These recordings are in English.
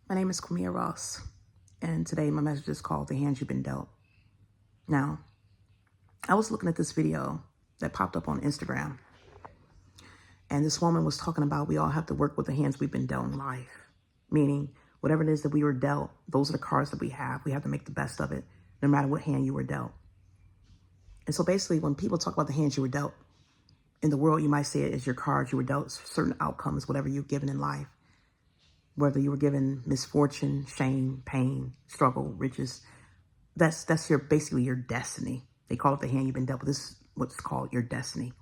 My name is Kwamia Ross, and today my message is called The Hands You've Been Dealt. Now, I was looking at this video that popped up on Instagram, and this woman was talking about we all have to work with the hands we've been dealt in life, meaning whatever it is that we were dealt, those are the cards that we have. We have to make the best of it, no matter what hand you were dealt. And so basically, when people talk about the hands you were dealt, in the world, you might say it as your cards. You were dealt certain outcomes, whatever you're given in life. Whether you were given misfortune, shame, pain, struggle, riches, that's basically your destiny. They call it the hand you've been dealt, but this is what's called your destiny.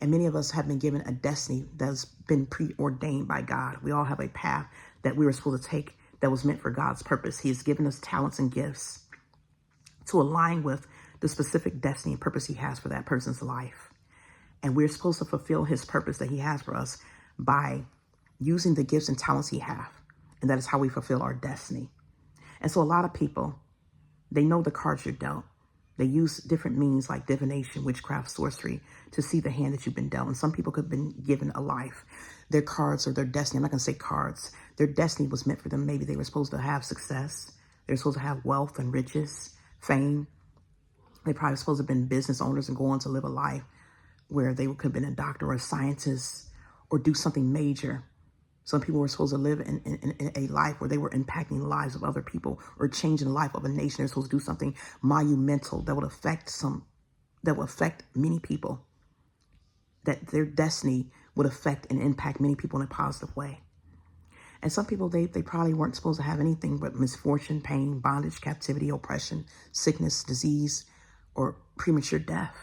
And many of us have been given a destiny that's been preordained by God. We all have a path that we were supposed to take that was meant for God's purpose. He has given us talents and gifts to align with the specific destiny and purpose he has for that person's life. And we're supposed to fulfill his purpose that he has for us by using the gifts and talents he has. And that is how we fulfill our destiny. And so a lot of people, they know the cards you're dealt. They use different means like divination, witchcraft, sorcery to see the hand that you've been dealt. And some people could have been given a life. Their cards or their destiny, I'm not going to say cards. Their destiny was meant for them. Maybe they were supposed to have success. They were supposed to have wealth and riches, fame. They probably supposed to have been business owners and go on to live a life where they could have been a doctor or a scientist or do something major. Some people were supposed to live in a life where they were impacting the lives of other people or changing the life of a nation. They're supposed to do something monumental that would affect many people, that their destiny would affect and impact many people in a positive way. And some people, they probably weren't supposed to have anything but misfortune, pain, bondage, captivity, sickness, disease, or premature death.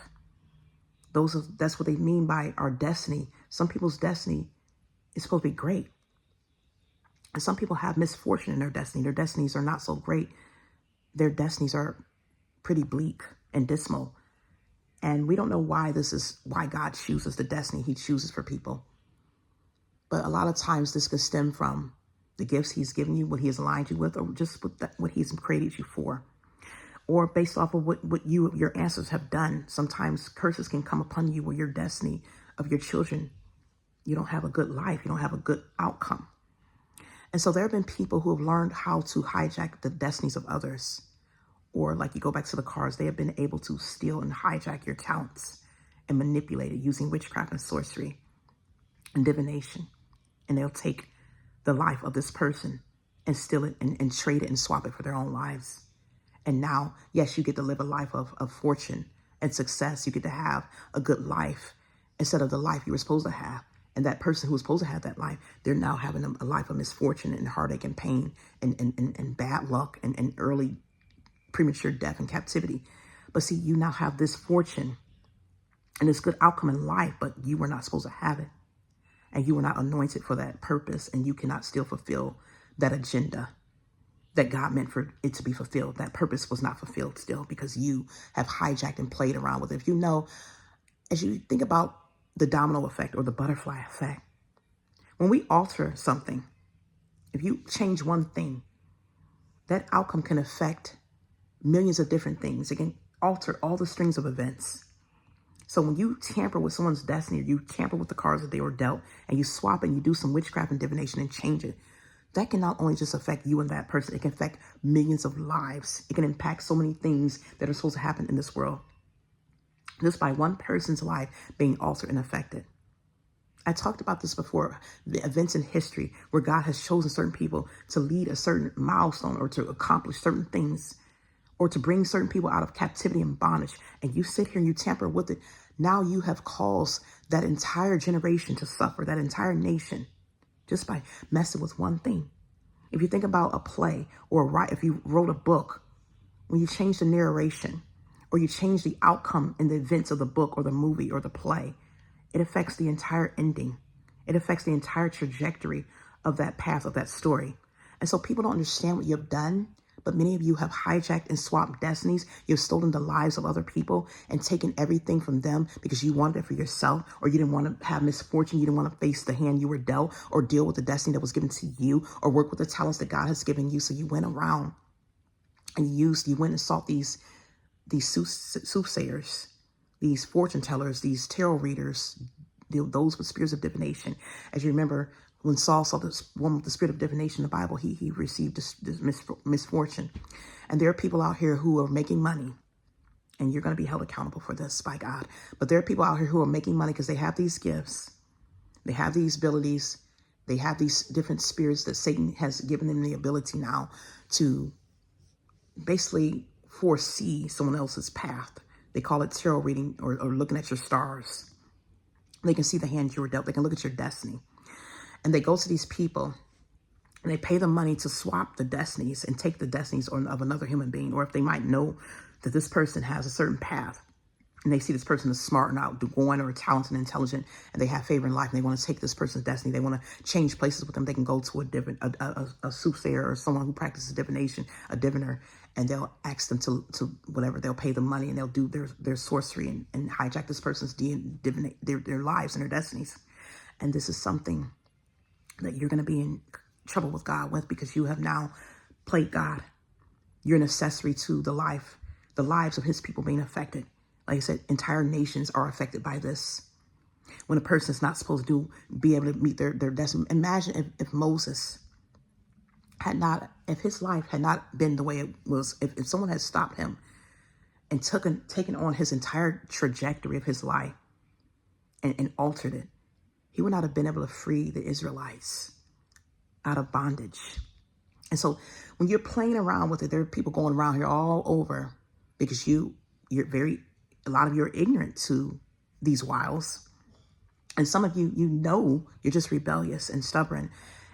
That's what they mean by our destiny. Some people's destiny is supposed to be great. And some people have misfortune in their destiny. Their destinies are not so great. Their destinies are pretty bleak and dismal. And we don't know why God chooses the destiny he chooses for people. But a lot of times this could stem from the gifts he's given you, what he has aligned you with, or just what he's created you for. Or based off of what your ancestors have done. Sometimes curses can come upon you where your destiny of your children, you don't have a good life. You don't have a good outcome. And so there have been people who have learned how to hijack the destinies of others. Or like you go back to the cards, they have been able to steal and hijack your talents and manipulate it using witchcraft and sorcery and divination. And they'll take the life of this person and steal it and trade it and swap it for their own lives. And now, yes, you get to live a life of fortune and success. You get to have a good life instead of the life you were supposed to have. And that person who was supposed to have that life, they're now having a life of misfortune and heartache and pain and bad luck and early premature death and captivity. But see, you now have this fortune and this good outcome in life, but you were not supposed to have it. And you were not anointed for that purpose, and you cannot still fulfill that agenda that God meant for it to be fulfilled. That purpose was not fulfilled still because you have hijacked and played around with it. If you know, as you think about the domino effect or the butterfly effect, when we alter something, if you change one thing, that outcome can affect millions of different things. It can alter all the strings of events. So when you tamper with someone's destiny, or you tamper with the cards that they were dealt, and you swap and you do some witchcraft and divination and change it, that can not only just affect you and that person, it can affect millions of lives. It can impact so many things that are supposed to happen in this world, just by one person's life being altered and affected. I talked about this before, the events in history where God has chosen certain people to lead a certain milestone or to accomplish certain things or to bring certain people out of captivity and bondage. And you sit here and you tamper with it. Now you have caused that entire generation to suffer, that entire nation, just by messing with one thing. If you think about a play or if you wrote a book, when you change the narration or you change the outcome in the events of the book or the movie or the play, it affects the entire ending. It affects the entire trajectory of that path of that story. And so people don't understand what you've done, but many of you have hijacked and swapped destinies. You've stolen the lives of other people and taken everything from them because you wanted it for yourself, or you didn't want to have misfortune. You didn't want to face the hand you were dealt or deal with the destiny that was given to you or work with the talents that God has given you. So you went around and you went and sought these soothsayers, these fortune tellers, these tarot readers, those with spirits of divination. As you remember, When Saul saw this woman with the spirit of divination in the Bible, he received this misfortune. And there are people out here who are making money, and you're going to be held accountable for this by God. But there are people out here who are making money because they have these gifts. They have these abilities. They have these different spirits that Satan has given them the ability now to basically foresee someone else's path. They call it tarot reading or looking at your stars. They can see the hand you were dealt. They can look at your destiny. And they go to these people and they pay them money to swap the destinies and take the destinies of another human being. Or if they might know that this person has a certain path and they see this person is smart and outgoing or talented and intelligent and they have favor in life and they want to take this person's destiny. They want to change places with them. They can go to a soothsayer or someone who practices divination, a diviner, and they'll ask them to whatever. They'll pay them money and they'll do their sorcery and hijack this person's their lives and their destinies. And this is something that you're going to be in trouble with God with, because you have now played God. You're an accessory to the lives of his people being affected. Like I said, entire nations are affected by this. When a person is not supposed to be able to meet their destiny. Imagine if Moses if his life had not been the way it was, if someone had stopped him and taken on his entire trajectory of his life and altered it, he would not have been able to free the Israelites out of bondage. And so when you're playing around with it, there are people going around here all over because a lot of you are ignorant to these wiles. And some of you you're just rebellious and stubborn,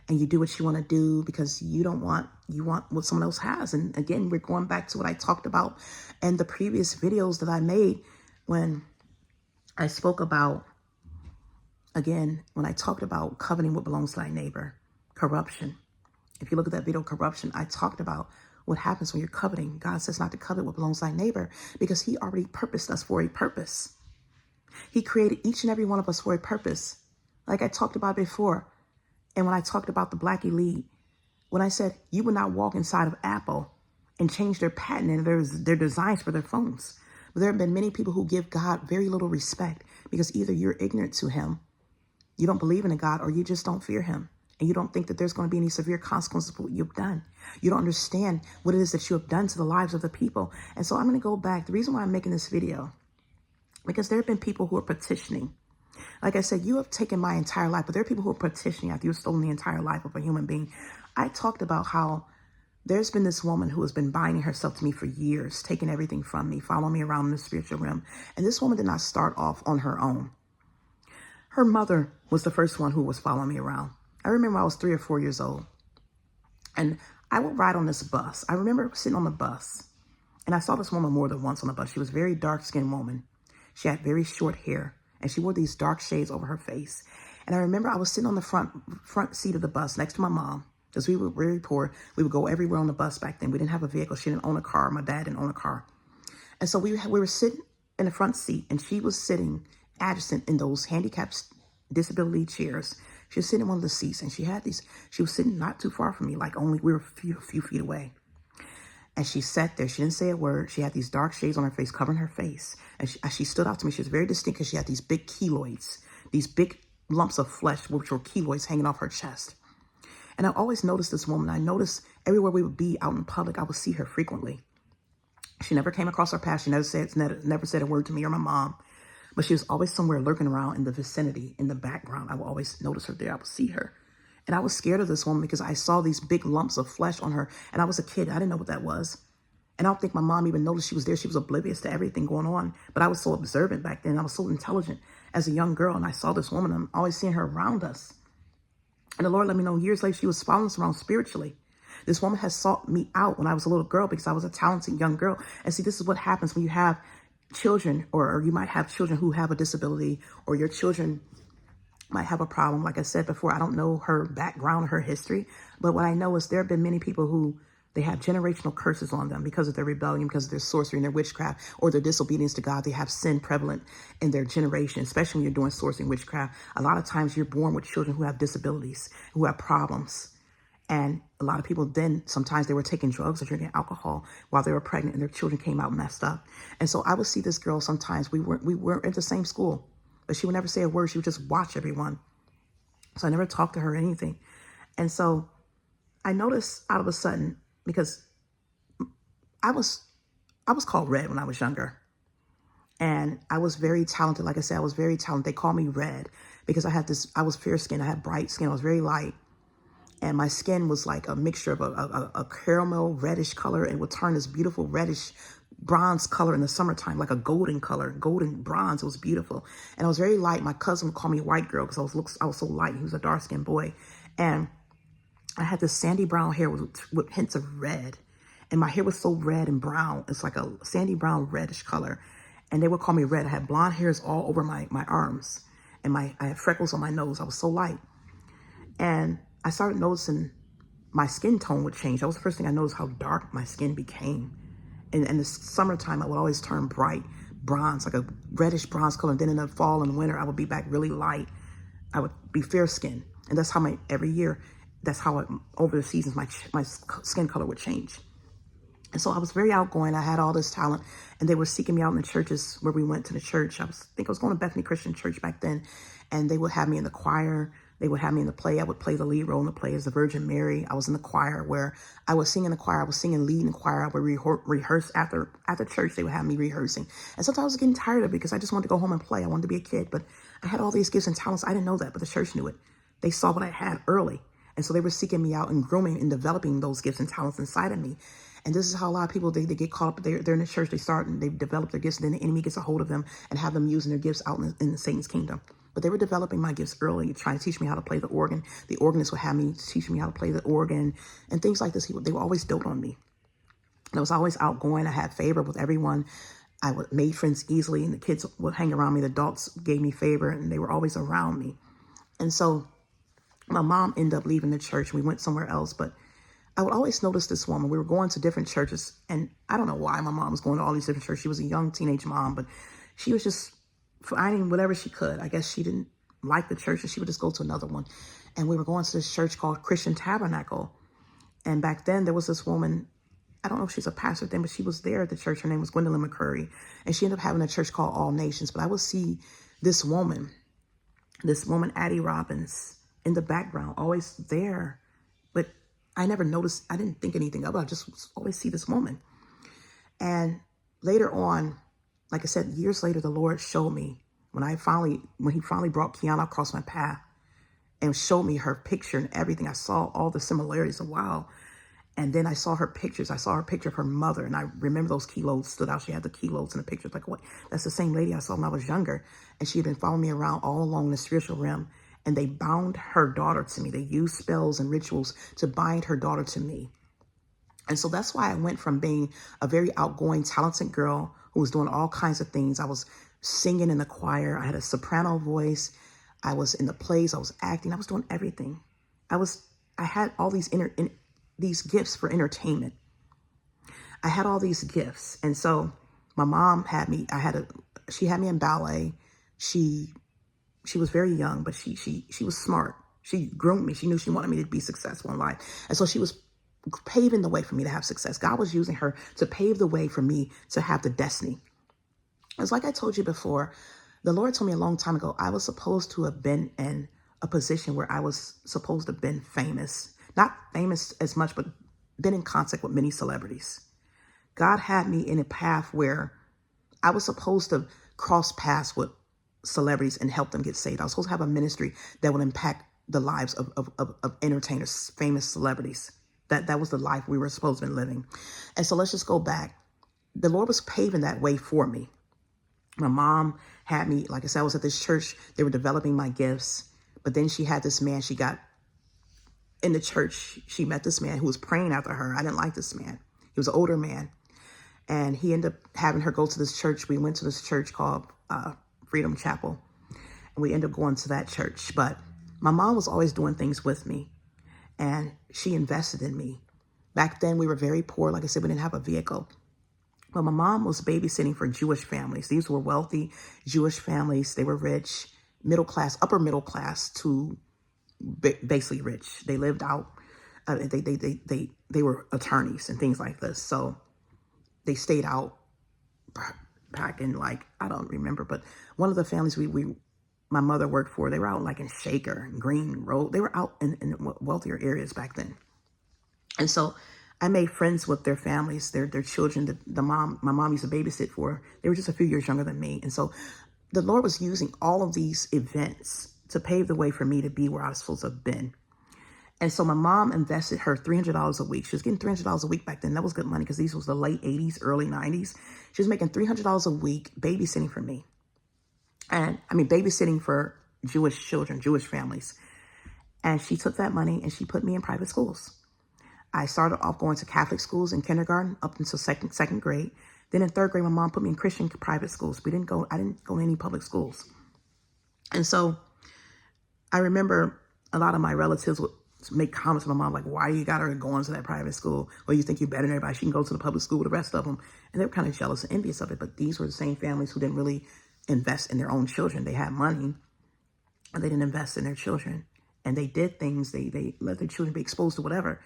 and you do what you want to do because you want what someone else has. And again, we're going back to what I talked about in the previous videos that I made when I spoke about, when I talked about coveting what belongs to thy neighbor, corruption. If you look at that video, corruption, I talked about what happens when you're coveting. God says not to covet what belongs to thy neighbor because he already purposed us for a purpose. He created each and every one of us for a purpose. Like I talked about before. And when I talked about the Black Elite, when I said you would not walk inside of Apple and change their patent and their designs for their phones. But there have been many people who give God very little respect because either you're ignorant to him, you don't believe in a God, or you just don't fear him. And you don't think that there's going to be any severe consequences for what you've done. You don't understand what it is that you have done to the lives of the people. And so I'm going to go back. The reason why I'm making this video, because there have been people who are petitioning. Like I said, you have taken my entire life, but there are people who are petitioning after you've stolen the entire life of a human being. I talked about how there's been this woman who has been binding herself to me for years, taking everything from me, following me around in the spiritual realm. And this woman did not start off on her own. Her mother was the first one who was following me around. I remember I was 3 or 4 years old, and I would ride on this bus. I remember sitting on the bus, and I saw this woman more than once on the bus. She was a very dark-skinned woman. She had very short hair, and she wore these dark shades over her face. And I remember I was sitting on the front seat of the bus next to my mom, because we were very poor. We would go everywhere on the bus back then. We didn't have a vehicle. She didn't own a car. My dad didn't own a car. And so we were sitting in the front seat, and she was sitting adjacent in those handicapped disability chairs. She was sitting in one of the seats, and she was sitting not too far from me, like we were a few feet away. And she sat there. She didn't say a word. She had these dark shades on her face, covering her face. And she stood out to me. She was very distinct because she had these big keloids, these big lumps of flesh, which were keloids hanging off her chest. And I always noticed this woman. I noticed everywhere we would be out in public, I would see her frequently. She never came across our path. She never said a word to me or my mom. But she was always somewhere lurking around in the vicinity, in the background. I would always notice her there. I would see her. And I was scared of this woman because I saw these big lumps of flesh on her. And I was a kid. I didn't know what that was. And I don't think my mom even noticed she was there. She was oblivious to everything going on. But I was so observant back then. I was so intelligent as a young girl. And I saw this woman. I'm always seeing her around us. And the Lord let me know years later she was following us around spiritually. This woman has sought me out when I was a little girl because I was a talented young girl. And see, this is what happens when you have children, or you might have children who have a disability, or your children might have a problem. Like I said before, I don't know her background or her history, but what I know is there have been many people who they have generational curses on them because of their rebellion, because of their sorcery and their witchcraft, or their disobedience to God. They have sin prevalent in their generation, especially when you're doing sorcery and witchcraft. A lot of times you're born with children who have disabilities, who have problems. And a lot of people then, sometimes they were taking drugs or drinking alcohol while they were pregnant, and their children came out messed up. And so I would see this girl sometimes. We weren't at the same school, but she would never say a word. She would just watch everyone. So I never talked to her or anything. And so I noticed out of a sudden, because I was called Red when I was younger. And I was very talented. Like I said, I was very talented. They called me Red because I was fair skinned. I had bright skin. I was very light. And my skin was like a mixture of a caramel reddish color. And would turn this beautiful reddish bronze color in the summertime, like a golden color, golden bronze. It was beautiful. And I was very light. My cousin would call me white girl because I was so light. He was a dark skinned boy. And I had this sandy brown hair with hints of red. And my hair was so red and brown. It's like a sandy brown reddish color. And they would call me Red. I had blonde hairs all over my arms. And I had freckles on my nose. I was so light. And I started noticing my skin tone would change. That was the first thing I noticed, how dark my skin became. And in the summertime, I would always turn bright bronze, like a reddish bronze color. And then in the fall and winter, I would be back really light. I would be fair skinned. And that's how every year, that's how over the seasons, my skin color would change. And so I was very outgoing. I had all this talent, and they were seeking me out in the churches where we went to the church. I think I was going to Bethany Christian Church back then, and they would have me in the choir. They would have me in the play. I would play the lead role in the play as the Virgin Mary. I was in the choir where I was singing in the choir. I was singing lead in the choir. I would rehearse after church. They would have me rehearsing. And sometimes I was getting tired of it because I just wanted to go home and play. I wanted to be a kid, but I had all these gifts and talents. I didn't know that, but the church knew it. They saw what I had early. And so they were seeking me out and grooming and developing those gifts and talents inside of me. And this is how a lot of people, they get caught up. They're in the church, they start and they develop their gifts, and then the enemy gets a hold of them and have them using their gifts out in Satan's kingdom. But they were developing my gifts early, trying to teach me how to play the organ. The organist would have me teach me how to play the organ and things like this. They were always dote on me. And I was always outgoing. I had favor with everyone. I made friends easily, and the kids would hang around me. The adults gave me favor, and they were always around me. And so my mom ended up leaving the church. We went somewhere else, but I would always notice this woman. We were going to different churches, and I don't know why my mom was going to all these different churches. She was a young teenage mom, but she was just finding whatever she could. I guess she didn't like the church, and she would just go to another one. And we were going to this church called Christian Tabernacle. And back then there was this woman, I don't know if she's a pastor then, but she was there at the church. Her name was Gwendolyn McCurry. And she ended up having a church called All Nations. But I would see this woman, Addie Robbins, in the background, always there. But I never noticed, I didn't think anything of it. I just always see this woman. And later on, like I said, years later, the Lord showed me when he finally brought Kiana across my path and showed me her picture and everything. I saw all the similarities. Wow. And then I saw her pictures. I saw her picture of her mother. And I remember those kilos stood out. She had the kilos in the pictures. Like, what? That's the same lady I saw when I was younger. And she had been following me around all along the spiritual realm. And they bound her daughter to me. They used spells and rituals to bind her daughter to me. And so that's why I went from being a very outgoing, talented girl who was doing all kinds of things. I was singing in the choir. I had a soprano voice. I was in the plays. I was acting. I was doing everything. I had all these gifts for entertainment. I had all these gifts. And so my mom had me, she had me in ballet. She was very young, but she was smart. She groomed me. She knew she wanted me to be successful in life. And so she was paving the way for me to have success. God was using her to pave the way for me to have the destiny. It's like I told you before, the Lord told me a long time ago, I was supposed to have been in a position where I was supposed to have been famous. Not famous as much, but been in contact with many celebrities. God had me in a path where I was supposed to cross paths with celebrities and help them get saved. I was supposed to have a ministry that would impact the lives of entertainers, famous celebrities. That was the life we were supposed to be living. And so let's just go back. The Lord was paving that way for me. My mom had me, like I said, I was at this church. They were developing my gifts. But then she had this man. She got in the church. She met this man who was praying after her. I didn't like this man. He was an older man. And he ended up having her go to this church. We went to this church called Freedom Chapel. And we ended up going to that church. But my mom was always doing things with me. And she invested in me. Back then, we were very poor. Like I said, we didn't have a vehicle. But my mom was babysitting for Jewish families. These were wealthy Jewish families. They were rich, middle class, upper middle class to basically rich. They lived out. They were attorneys and things like this. So they stayed out back in, like, I don't remember. But one of the families, we my mother worked for, they were out like in Shaker and Green Road. They were out in wealthier areas back then. And so I made friends with their families, their children. My mom used to babysit for. They were just a few years younger than me. And so the Lord was using all of these events to pave the way for me to be where I was supposed to have been. And so my mom invested her $300 a week. She was getting $300 a week back then. That was good money because these was the late 80s, early 90s. She was making $300 a week babysitting for me. And I mean, babysitting for Jewish children, Jewish families. And she took that money and she put me in private schools. I started off going to Catholic schools in kindergarten up until second grade. Then in third grade, my mom put me in Christian private schools. I didn't go to any public schools. And so I remember a lot of my relatives would make comments to my mom, like, why you got her going to that private school? Well, you think you're better than everybody. She can go to the public school with the rest of them. And they were kind of jealous and envious of it. But these were the same families who didn't really invest in their own children. They had money and they didn't invest in their children. And they did things. They let their children be exposed to whatever.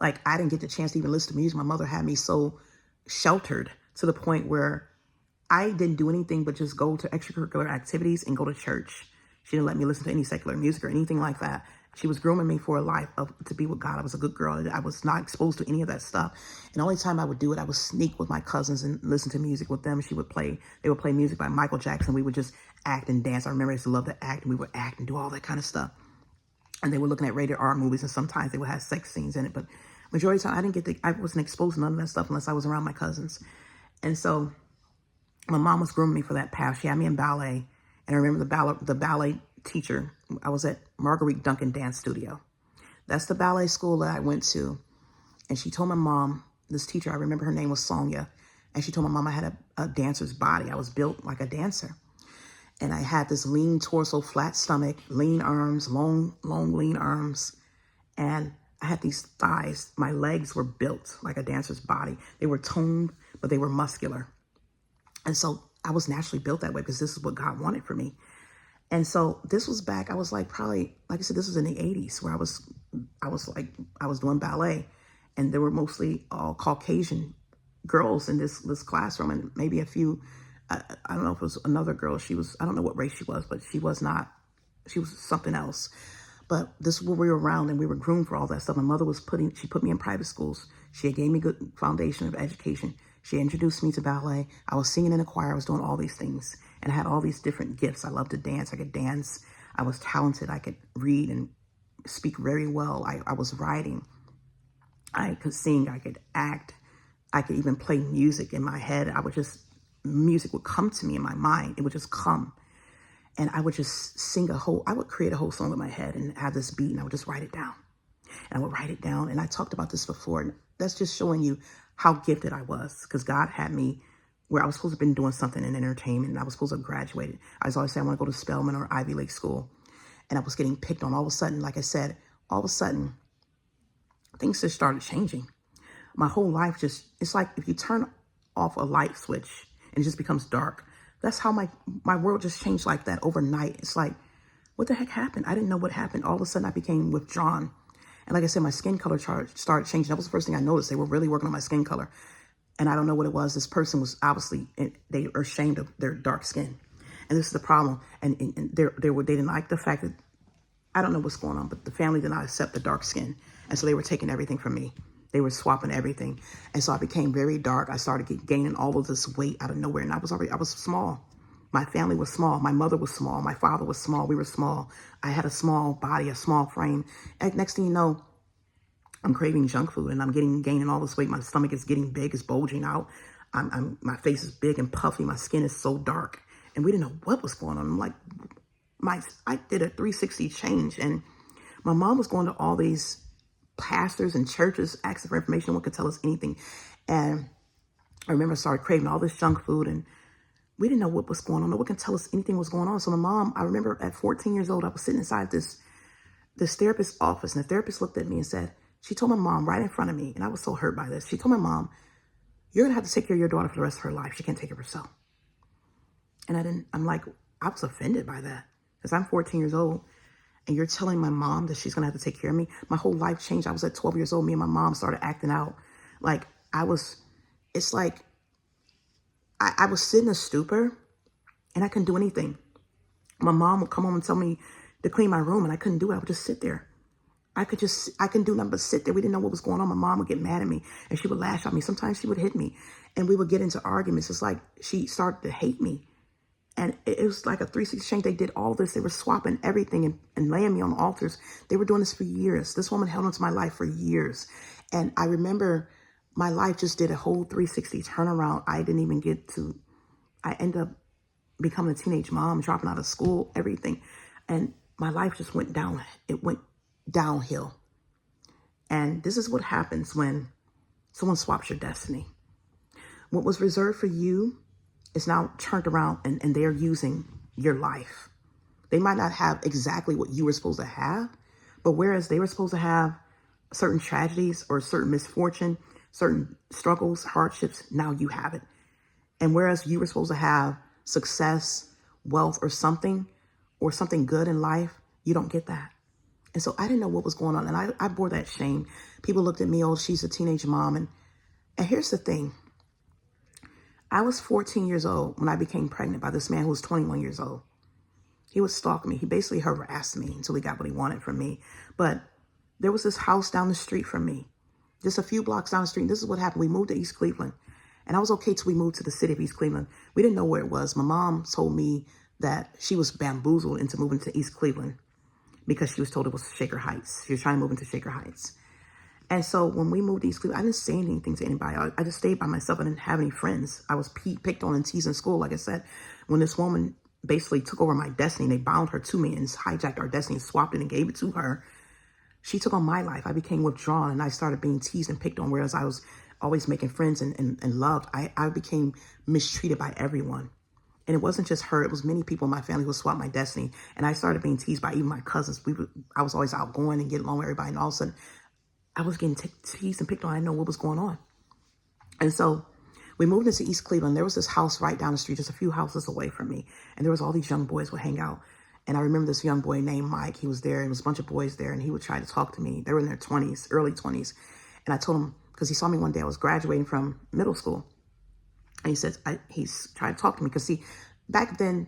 Like, I didn't get the chance to even listen to music. My mother had me so sheltered to the point where I didn't do anything but just go to extracurricular activities and go to church. She didn't let me listen to any secular music or anything like that. She was grooming me for a life to be with God. I was a good girl. I was not exposed to any of that stuff. And the only time I would do it, I would sneak with my cousins and listen to music with them. They would play music by Michael Jackson. We would just act and dance. I remember I used to love to act, and we would act and do all that kind of stuff. And they were looking at rated R movies, and sometimes they would have sex scenes in it. But majority of the time, I wasn't exposed to none of that stuff unless I was around my cousins. And so my mom was grooming me for that path. She had me in ballet. And I remember the ballet teacher. I was at Marguerite Duncan Dance Studio. That's the ballet school that I went to. And she told my mom, this teacher, I remember her name was Sonia. And she told my mom I had a dancer's body. I was built like a dancer. And I had this lean torso, flat stomach, lean arms, long, lean arms. And I had these thighs. My legs were built like a dancer's body. They were toned, but they were muscular. And so I was naturally built that way because this is what God wanted for me. And so this was back, I was like probably, like I said, this was in the 80s where I was doing ballet, and there were mostly all Caucasian girls in this classroom, and maybe a few, I don't know if it was another girl. I don't know what race she was, but she was something else. But this is where we were around, and we were groomed for all that stuff. My mother she put me in private schools. She gave me good foundation of education. She introduced me to ballet. I was singing in a choir. I was doing all these things. And I had all these different gifts. I loved to dance. I could dance. I was talented. I could read and speak very well. I was writing. I could sing. I could act. I could even play music in my head. Music would come to me in my mind. It would just come. And I would just I would create a whole song in my head and have this beat, and I would just write it down. And I would write it down. And I talked about this before. And that's just showing you how gifted I was, because God had me where I was supposed to have been doing something in entertainment, and I was supposed to have graduated. I was always saying I want to go to Spelman or Ivy League school. And I was getting picked on. All of a sudden, like I said, things just started changing. My whole life it's like if you turn off a light switch and it just becomes dark. That's how my world just changed like that overnight. It's like, what the heck happened? I didn't know what happened. All of a sudden I became withdrawn. And like I said, my skin color started changing. That was the first thing I noticed. They were really working on my skin color. And I don't know what it was. This person was obviously, they were ashamed of their dark skin. And this is the problem. And they didn't like the fact that, I don't know what's going on, but the family did not accept the dark skin. And so they were taking everything from me. They were swapping everything. And so I became very dark. I started gaining all of this weight out of nowhere. And I was small. My family was small. My mother was small. My father was small. We were small. I had a small body, a small frame. And next thing you know, I'm craving junk food, and I'm gaining all this weight. My stomach is getting big, it's bulging out. My face is big and puffy. My skin is so dark. And we didn't know what was going on. I'm like, I did a 360 change. And my mom was going to all these pastors and churches asking for information. No one could tell us anything. And I remember I started craving all this junk food, and we didn't know what was going on. No one could tell us anything was going on. So my mom, I remember at 14 years old, I was sitting inside this therapist's office, and the therapist looked at me and said, she told my mom right in front of me, and I was so hurt by this. She told my mom, you're going to have to take care of your daughter for the rest of her life. She can't take care of herself. And I was offended by that, because I'm 14 years old, and you're telling my mom that she's going to have to take care of me. My whole life changed. I was at 12 years old. Me and my mom started acting out. Like I was sitting in a stupor, and I couldn't do anything. My mom would come home and tell me to clean my room, and I couldn't do it. I would just sit there. I couldn't do nothing but sit there. We didn't know what was going on. My mom would get mad at me and she would lash at me. Sometimes she would hit me and we would get into arguments. It's like she started to hate me. And it was like a 360 exchange. They did all this. They were swapping everything and laying me on altars. They were doing this for years. This woman held onto my life for years. And I remember my life just did a whole 360 turnaround. I ended up becoming a teenage mom, dropping out of school, everything. And my life just went down. It went downhill. And this is what happens when someone swaps your destiny. What was reserved for you is now turned around and they're using your life. They might not have exactly what you were supposed to have, but whereas they were supposed to have certain tragedies or certain misfortune, certain struggles, hardships, now you have it. And whereas you were supposed to have success, wealth, or something good in life, you don't get that. And so I didn't know what was going on. And I bore that shame. People looked at me, oh, she's a teenage mom. And here's the thing. I was 14 years old when I became pregnant by this man who was 21 years old. He would stalk me. He basically harassed me until he got what he wanted from me. But there was this house down the street from me, just a few blocks down the street. This is what happened. We moved to East Cleveland. And I was okay till we moved to the city of East Cleveland. We didn't know where it was. My mom told me that she was bamboozled into moving to East Cleveland because she was told it was Shaker Heights. She was trying to move into Shaker Heights. And so when we moved to East Cleveland, I didn't say anything to anybody. I just stayed by myself. I didn't have any friends. I was picked on and teased in school. Like I said, when this woman basically took over my destiny, they bound her to me and hijacked our destiny, swapped it and gave it to her. She took on my life. I became withdrawn and I started being teased and picked on, whereas I was always making friends and loved. I became mistreated by everyone. And it wasn't just her. It was many people in my family who swapped my destiny. And I started being teased by even my cousins. I was always outgoing and getting along with everybody. And all of a sudden, I was getting teased and picked on. I didn't know what was going on. And so we moved into East Cleveland. There was this house right down the street, just a few houses away from me. And there was all these young boys would hang out. And I remember this young boy named Mike. He was there. And there was a bunch of boys there. And he would try to talk to me. They were in their 20s, early 20s. And I told him, because he saw me one day, I was graduating from middle school. And he said, he's trying to talk to me. Because see, back then,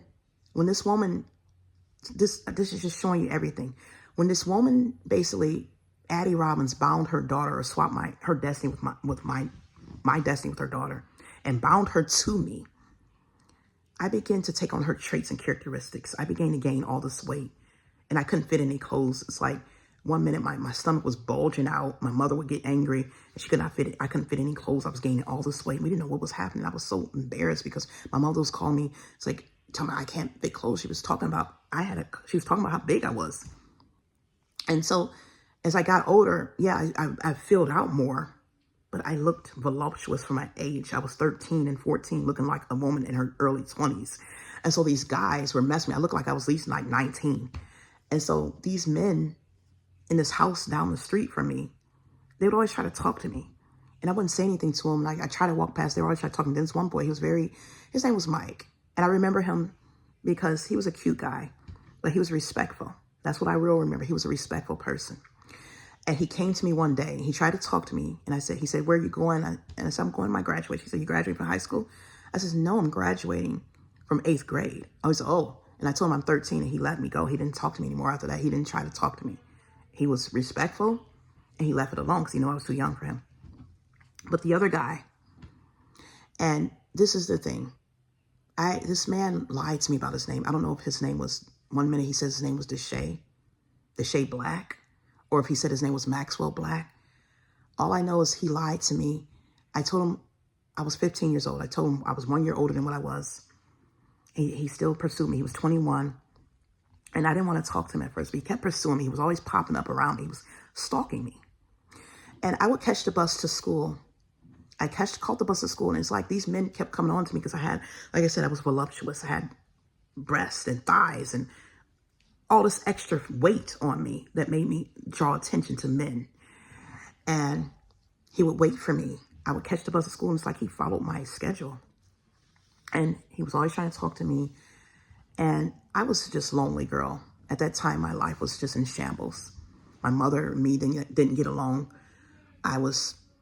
when this woman, this is just showing you everything. When this woman basically, Addie Robbins, bound her daughter or swapped her destiny with my destiny with her daughter and bound her to me, I began to take on her traits and characteristics. I began to gain all this weight and I couldn't fit any clothes. It's like one minute my stomach was bulging out. My mother would get angry and she could not fit it. I couldn't fit any clothes. I was gaining all this weight. We didn't know what was happening. I was so embarrassed because my mother was calling me. It's like, tell me I can't fit clothes. She was talking about, she was talking about how big I was. And so as I got older, yeah, I filled out more, but I looked voluptuous for my age. I was 13 and 14, looking like a woman in her early 20s. And so these guys were messing me. I looked like I was at least like 19. And so these men in this house down the street from me, they would always try to talk to me. And I wouldn't say anything to them. Like I tried to walk past, they were always trying to talk to me. Then this one boy, his name was Mike. And I remember him because he was a cute guy, but he was respectful. That's what I really remember. He was a respectful person. And he came to me one day. He tried to talk to me. And he said, where are you going? And I said, I'm going to my graduation. He said, you graduating from high school? I said, no, I'm graduating from 8th grade. I said, oh. And I told him I'm 13 and he let me go. He didn't talk to me anymore after that. He didn't try to talk to me. He was respectful and he left it alone because he knew I was too young for him. But the other guy, and this is the thing. This man lied to me about his name. I don't know if his name was, one minute he says his name was Deshae Black, or if he said his name was Maxwell Black. All I know is he lied to me. I told him I was 15 years old. I told him I was 1 year older than what I was. He still pursued me. He was 21. And I didn't want to talk to him at first, but he kept pursuing me. He was always popping up around me. He was stalking me. And I would catch the bus to school. Caught the bus to school, and it's like these men kept coming on to me because I had, like I said, I was voluptuous. I had breasts and thighs and all this extra weight on me that made me draw attention to men. And he would wait for me. I would catch the bus to school, and it's like he followed my schedule. And he was always trying to talk to me. And I was just a lonely girl. At that time, my life was just in shambles. My mother and me didn't get along.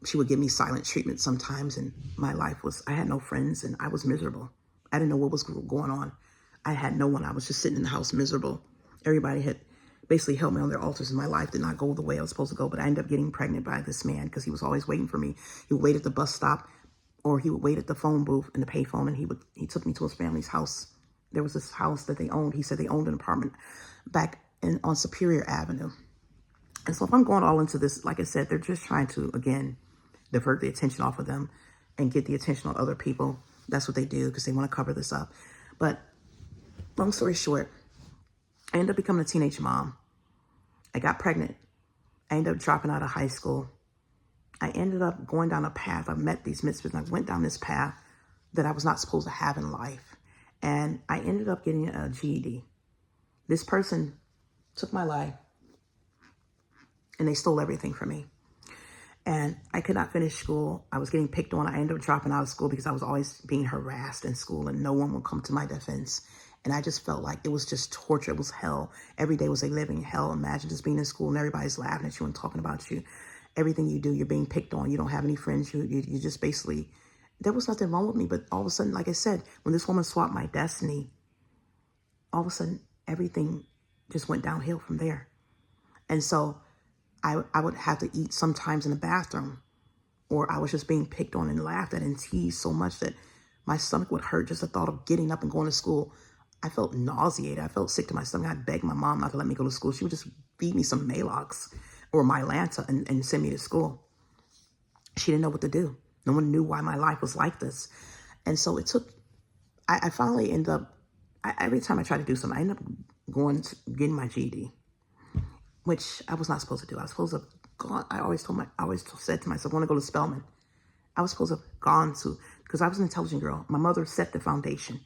She would give me silent treatment sometimes. And my life I had no friends and I was miserable. I didn't know what was going on. I had no one. I was just sitting in the house miserable. Everybody had basically held me on their altars, and my life did not go the way I was supposed to go. But I ended up getting pregnant by this man because he was always waiting for me. He would wait at the bus stop, or he would wait at the phone booth in the payphone, and he took me to his family's house. There was this house that they owned. He said they owned an apartment back on Superior Avenue. And so if I'm going all into this, like I said, they're just trying to, again, divert the attention off of them and get the attention on other people. That's what they do because they want to cover this up. But long story short, I ended up becoming a teenage mom. I got pregnant. I ended up dropping out of high school. I ended up going down a path. I met these misfits, and I went down this path that I was not supposed to have in life. And I ended up getting a GED. This person took my life, and they stole everything from me. And I could not finish school. I was getting picked on. I ended up dropping out of school because I was always being harassed in school, and no one would come to my defense. And I just felt like it was just torture. It was hell. Every day was a living hell. Imagine just being in school and everybody's laughing at you and talking about you. Everything you do, you're being picked on. You don't have any friends. You just basically, there was nothing wrong with me. But all of a sudden, like I said, when this woman swapped my destiny, all of a sudden, everything just went downhill from there. And so I would have to eat sometimes in the bathroom, or I was just being picked on and laughed at and teased so much that my stomach would hurt just the thought of getting up and going to school. I felt nauseated. I felt sick to my stomach. I begged my mom not to let me go to school. She would just feed me some Maalox or Mylanta and send me to school. She didn't know what to do. No one knew why my life was like this. And so it took, I finally ended up, every time I tried to do something, I ended up getting my GED, which I was not supposed to do. I was supposed to have gone. I always said to myself, I want to go to Spelman. I was supposed to have gone to, because I was an intelligent girl. My mother set the foundation.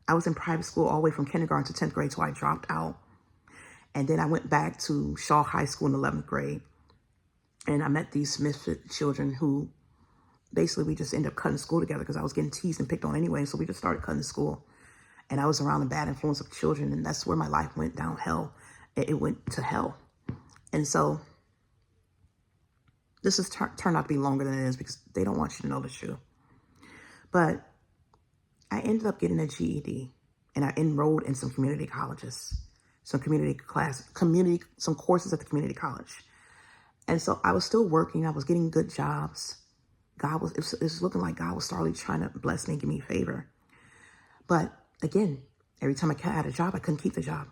I was in private school all the way from kindergarten to 10th grade, so I dropped out. And then I went back to Shaw High School in 11th grade. And I met these misfit children who basically we just ended up cutting school together because I was getting teased and picked on anyway. So we just started cutting school. And I was around the bad influence of children. And that's where my life went down hell. It went to hell. And so this has turned out to be longer than it is because they don't want you to know the truth. But I ended up getting a GED, and I enrolled in some community colleges, some some courses at the community college. And so I was still working. I was getting good jobs. It was looking like God was slowly trying to bless me and give me favor. But again, every time I had a job, I couldn't keep the job.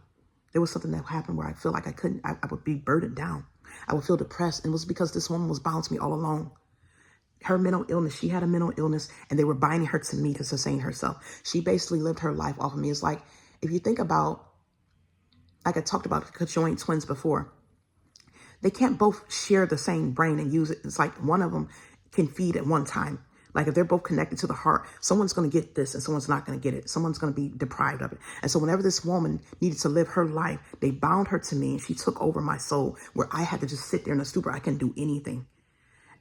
There was something that happened where I feel like I would be burdened down. I would feel depressed. And it was because this woman was bound to me all along. Her mental illness, she had a mental illness, and they were binding her to me to sustain herself. She basically lived her life off of me. It's like, if you think about, like I talked about conjoined twins before, they can't both share the same brain and use it. It's like one of them can feed at one time. Like if they're both connected to the heart, someone's going to get this and someone's not going to get it. Someone's going to be deprived of it. And so whenever this woman needed to live her life, they bound her to me, and she took over my soul where I had to just sit there in a stupor. I couldn't do anything.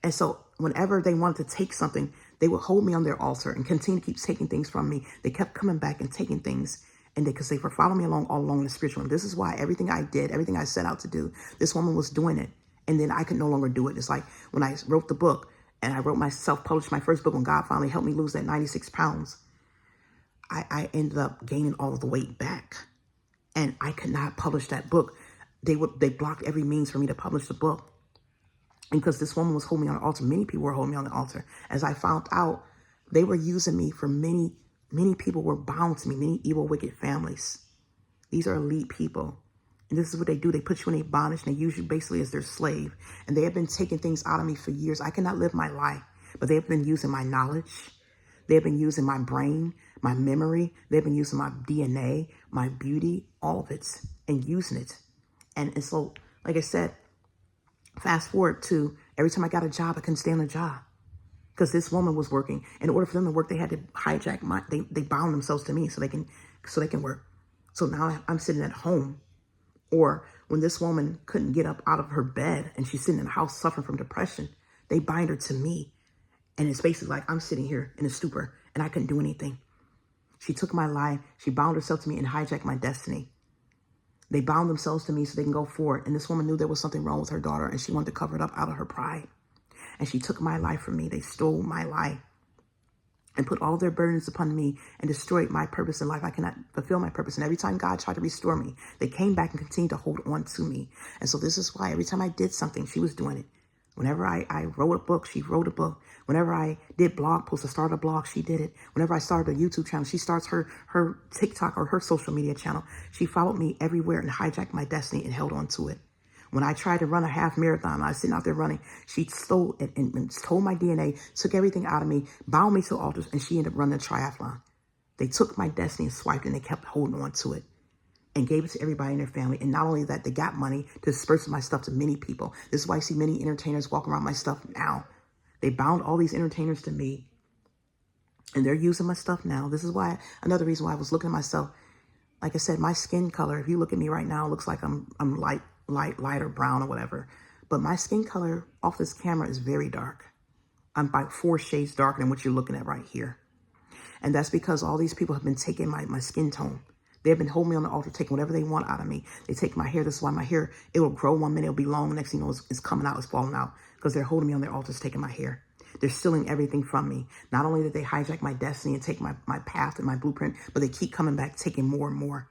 And so whenever they wanted to take something, they would hold me on their altar and continue to keep taking things from me. They kept coming back and taking things. And because they were following me along all along in the spiritual realm. This is why everything I did, everything I set out to do, this woman was doing it. And then I could no longer do it. It's like when I wrote the book, and I wrote published my first book when God finally helped me lose that 96 pounds. I ended up gaining all of the weight back. And I could not publish that book. They blocked every means for me to publish the book. And because this woman was holding me on the altar, many people were holding me on the altar. As I found out, they were using me for many people were bound to me, many evil, wicked families. These are elite people. And this is what they do. They put you in a bondage, and they use you basically as their slave. And they have been taking things out of me for years. I cannot live my life, but they have been using my knowledge. They have been using my brain, my memory. They've been using my DNA, my beauty, all of it, and using it. And so, like I said, fast forward to every time I got a job, I couldn't stay on the job because this woman was working. In order for them to work, they had to hijack they bound themselves to me so they can work. So now I'm sitting at home. Or when this woman couldn't get up out of her bed and she's sitting in the house suffering from depression, they bind her to me. And it's basically like I'm sitting here in a stupor and I couldn't do anything. She took my life. She bound herself to me and hijacked my destiny. They bound themselves to me so they can go forward. And this woman knew there was something wrong with her daughter, and she wanted to cover it up out of her pride. And she took my life from me. They stole my life. and put all their burdens upon me and destroyed my purpose in life. I cannot fulfill my purpose. And every time God tried to restore me, they came back and continued to hold on to me. And so this is why every time I did something, she was doing it. Whenever I wrote a book, she wrote a book. Whenever I did blog posts, I started a blog, she did it. Whenever I started a YouTube channel, she starts her TikTok or her social media channel. She followed me everywhere and hijacked my destiny and held on to it. When I tried to run a half marathon, I was sitting out there running, she stole it and stole my DNA, took everything out of me, bound me to altars, and she ended up running a triathlon. They took my destiny and swiped it, and they kept holding on to it and gave it to everybody in their family. And not only that, they got money to disperse my stuff to many people. This is why I see many entertainers walking around my stuff now. They bound all these entertainers to me, and they're using my stuff now. This is why, another reason why I was looking at myself. Like I said, my skin color, if you look at me right now, it looks like I'm lighter brown or whatever. But my skin color off this camera is very dark. I'm about 4 shades darker than what you're looking at right here. And that's because all these people have been taking my skin tone. They've been holding me on the altar, taking whatever they want out of me. They take my hair. This is why my hair, it will grow one minute, it'll be long. The next thing you know, it's coming out, it's falling out. Because they're holding me on their altars, taking my hair. They're stealing everything from me. Not only did they hijack my destiny and take my path and my blueprint, but they keep coming back, taking more and more.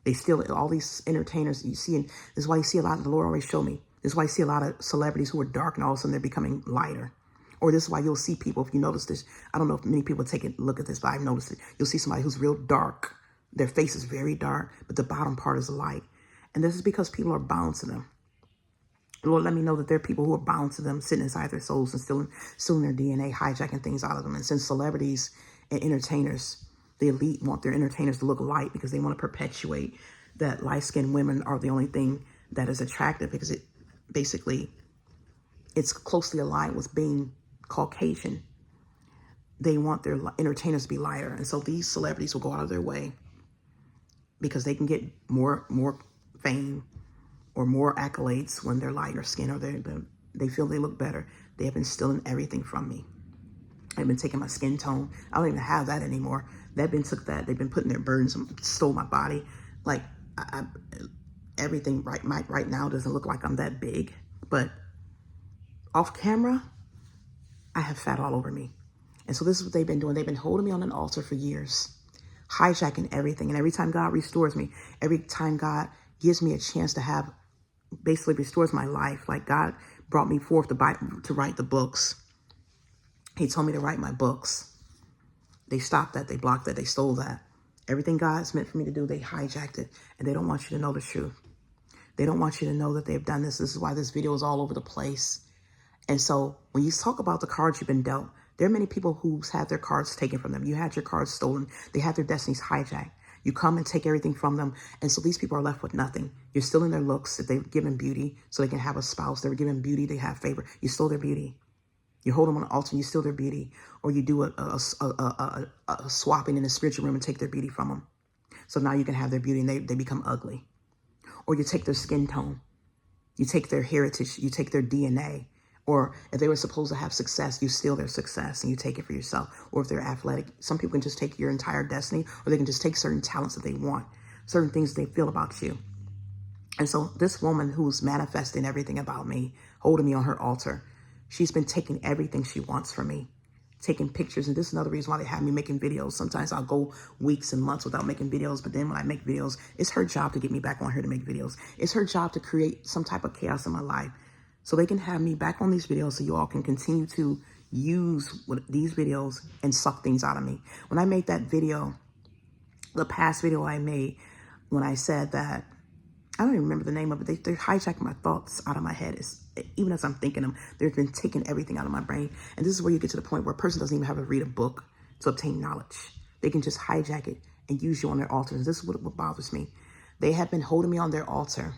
They steal all these entertainers you see. And this is why you see a lot of, the Lord always showed me. This is why you see a lot of celebrities who are dark and all of a sudden they're becoming lighter. Or this is why you'll see people, if you notice this, I don't know if many people take a look at this, but I've noticed it. You'll see somebody who's real dark. Their face is very dark, but the bottom part is light. And this is because people are bound to them. Lord, let me know that there are people who are bound to them, sitting inside their souls and stealing their DNA, hijacking things out of them. And since celebrities and entertainers, the elite want their entertainers to look light because they want to perpetuate that light-skinned women are the only thing that is attractive, because it basically, it's closely aligned with being Caucasian. They want their entertainers to be lighter. And so these celebrities will go out of their way because they can get more fame or more accolades when they're lighter skin, or they feel they look better. They have been stealing everything from me. They've been taking my skin tone. I don't even have that anymore. They've been took that. They've been putting their burdens, stole my body. Like everything right now doesn't look like I'm that big, but off camera, I have fat all over me. And so this is what they've been doing. They've been holding me on an altar for years, hijacking everything. And every time God restores me, every time God gives me a chance to have, basically restores my life. Like God brought me forth to write the books. He told me to write my books. They stopped that. They blocked that. They stole that. Everything God's meant for me to do, they hijacked it. And they don't want you to know the truth. They don't want you to know that they've done this. This is why this video is all over the place. And so when you talk about the cards you've been dealt, there are many people who's had their cards taken from them. You had your cards stolen. They had their destinies hijacked. You come and take everything from them. And so these people are left with nothing. You're stealing their looks. If they've given beauty so they can have a spouse, they were given beauty, they have favor. You stole their beauty. You hold them on an altar and you steal their beauty. Or you do a swapping in the spiritual realm and take their beauty from them. So now you can have their beauty and they become ugly. Or you take their skin tone. You take their heritage. You take their DNA. Or if they were supposed to have success, you steal their success and you take it for yourself. Or if they're athletic, some people can just take your entire destiny, or they can just take certain talents that they want, certain things they feel about you. And so this woman who's manifesting everything about me, holding me on her altar, she's been taking everything she wants from me, taking pictures. And this is another reason why they have me making videos. Sometimes I'll go weeks and months without making videos. But then when I make videos, it's her job to get me back on here to make videos. It's her job to create some type of chaos in my life, so they can have me back on these videos so you all can continue to use these videos and suck things out of me. When I made that video, the past video I made, when I said that, I don't even remember the name of it. They're hijacking my thoughts out of my head. Even as I'm thinking them, they've been taking everything out of my brain. And this is where you get to the point where a person doesn't even have to read a book to obtain knowledge. They can just hijack it and use you on their altars. This is what bothers me. They have been holding me on their altar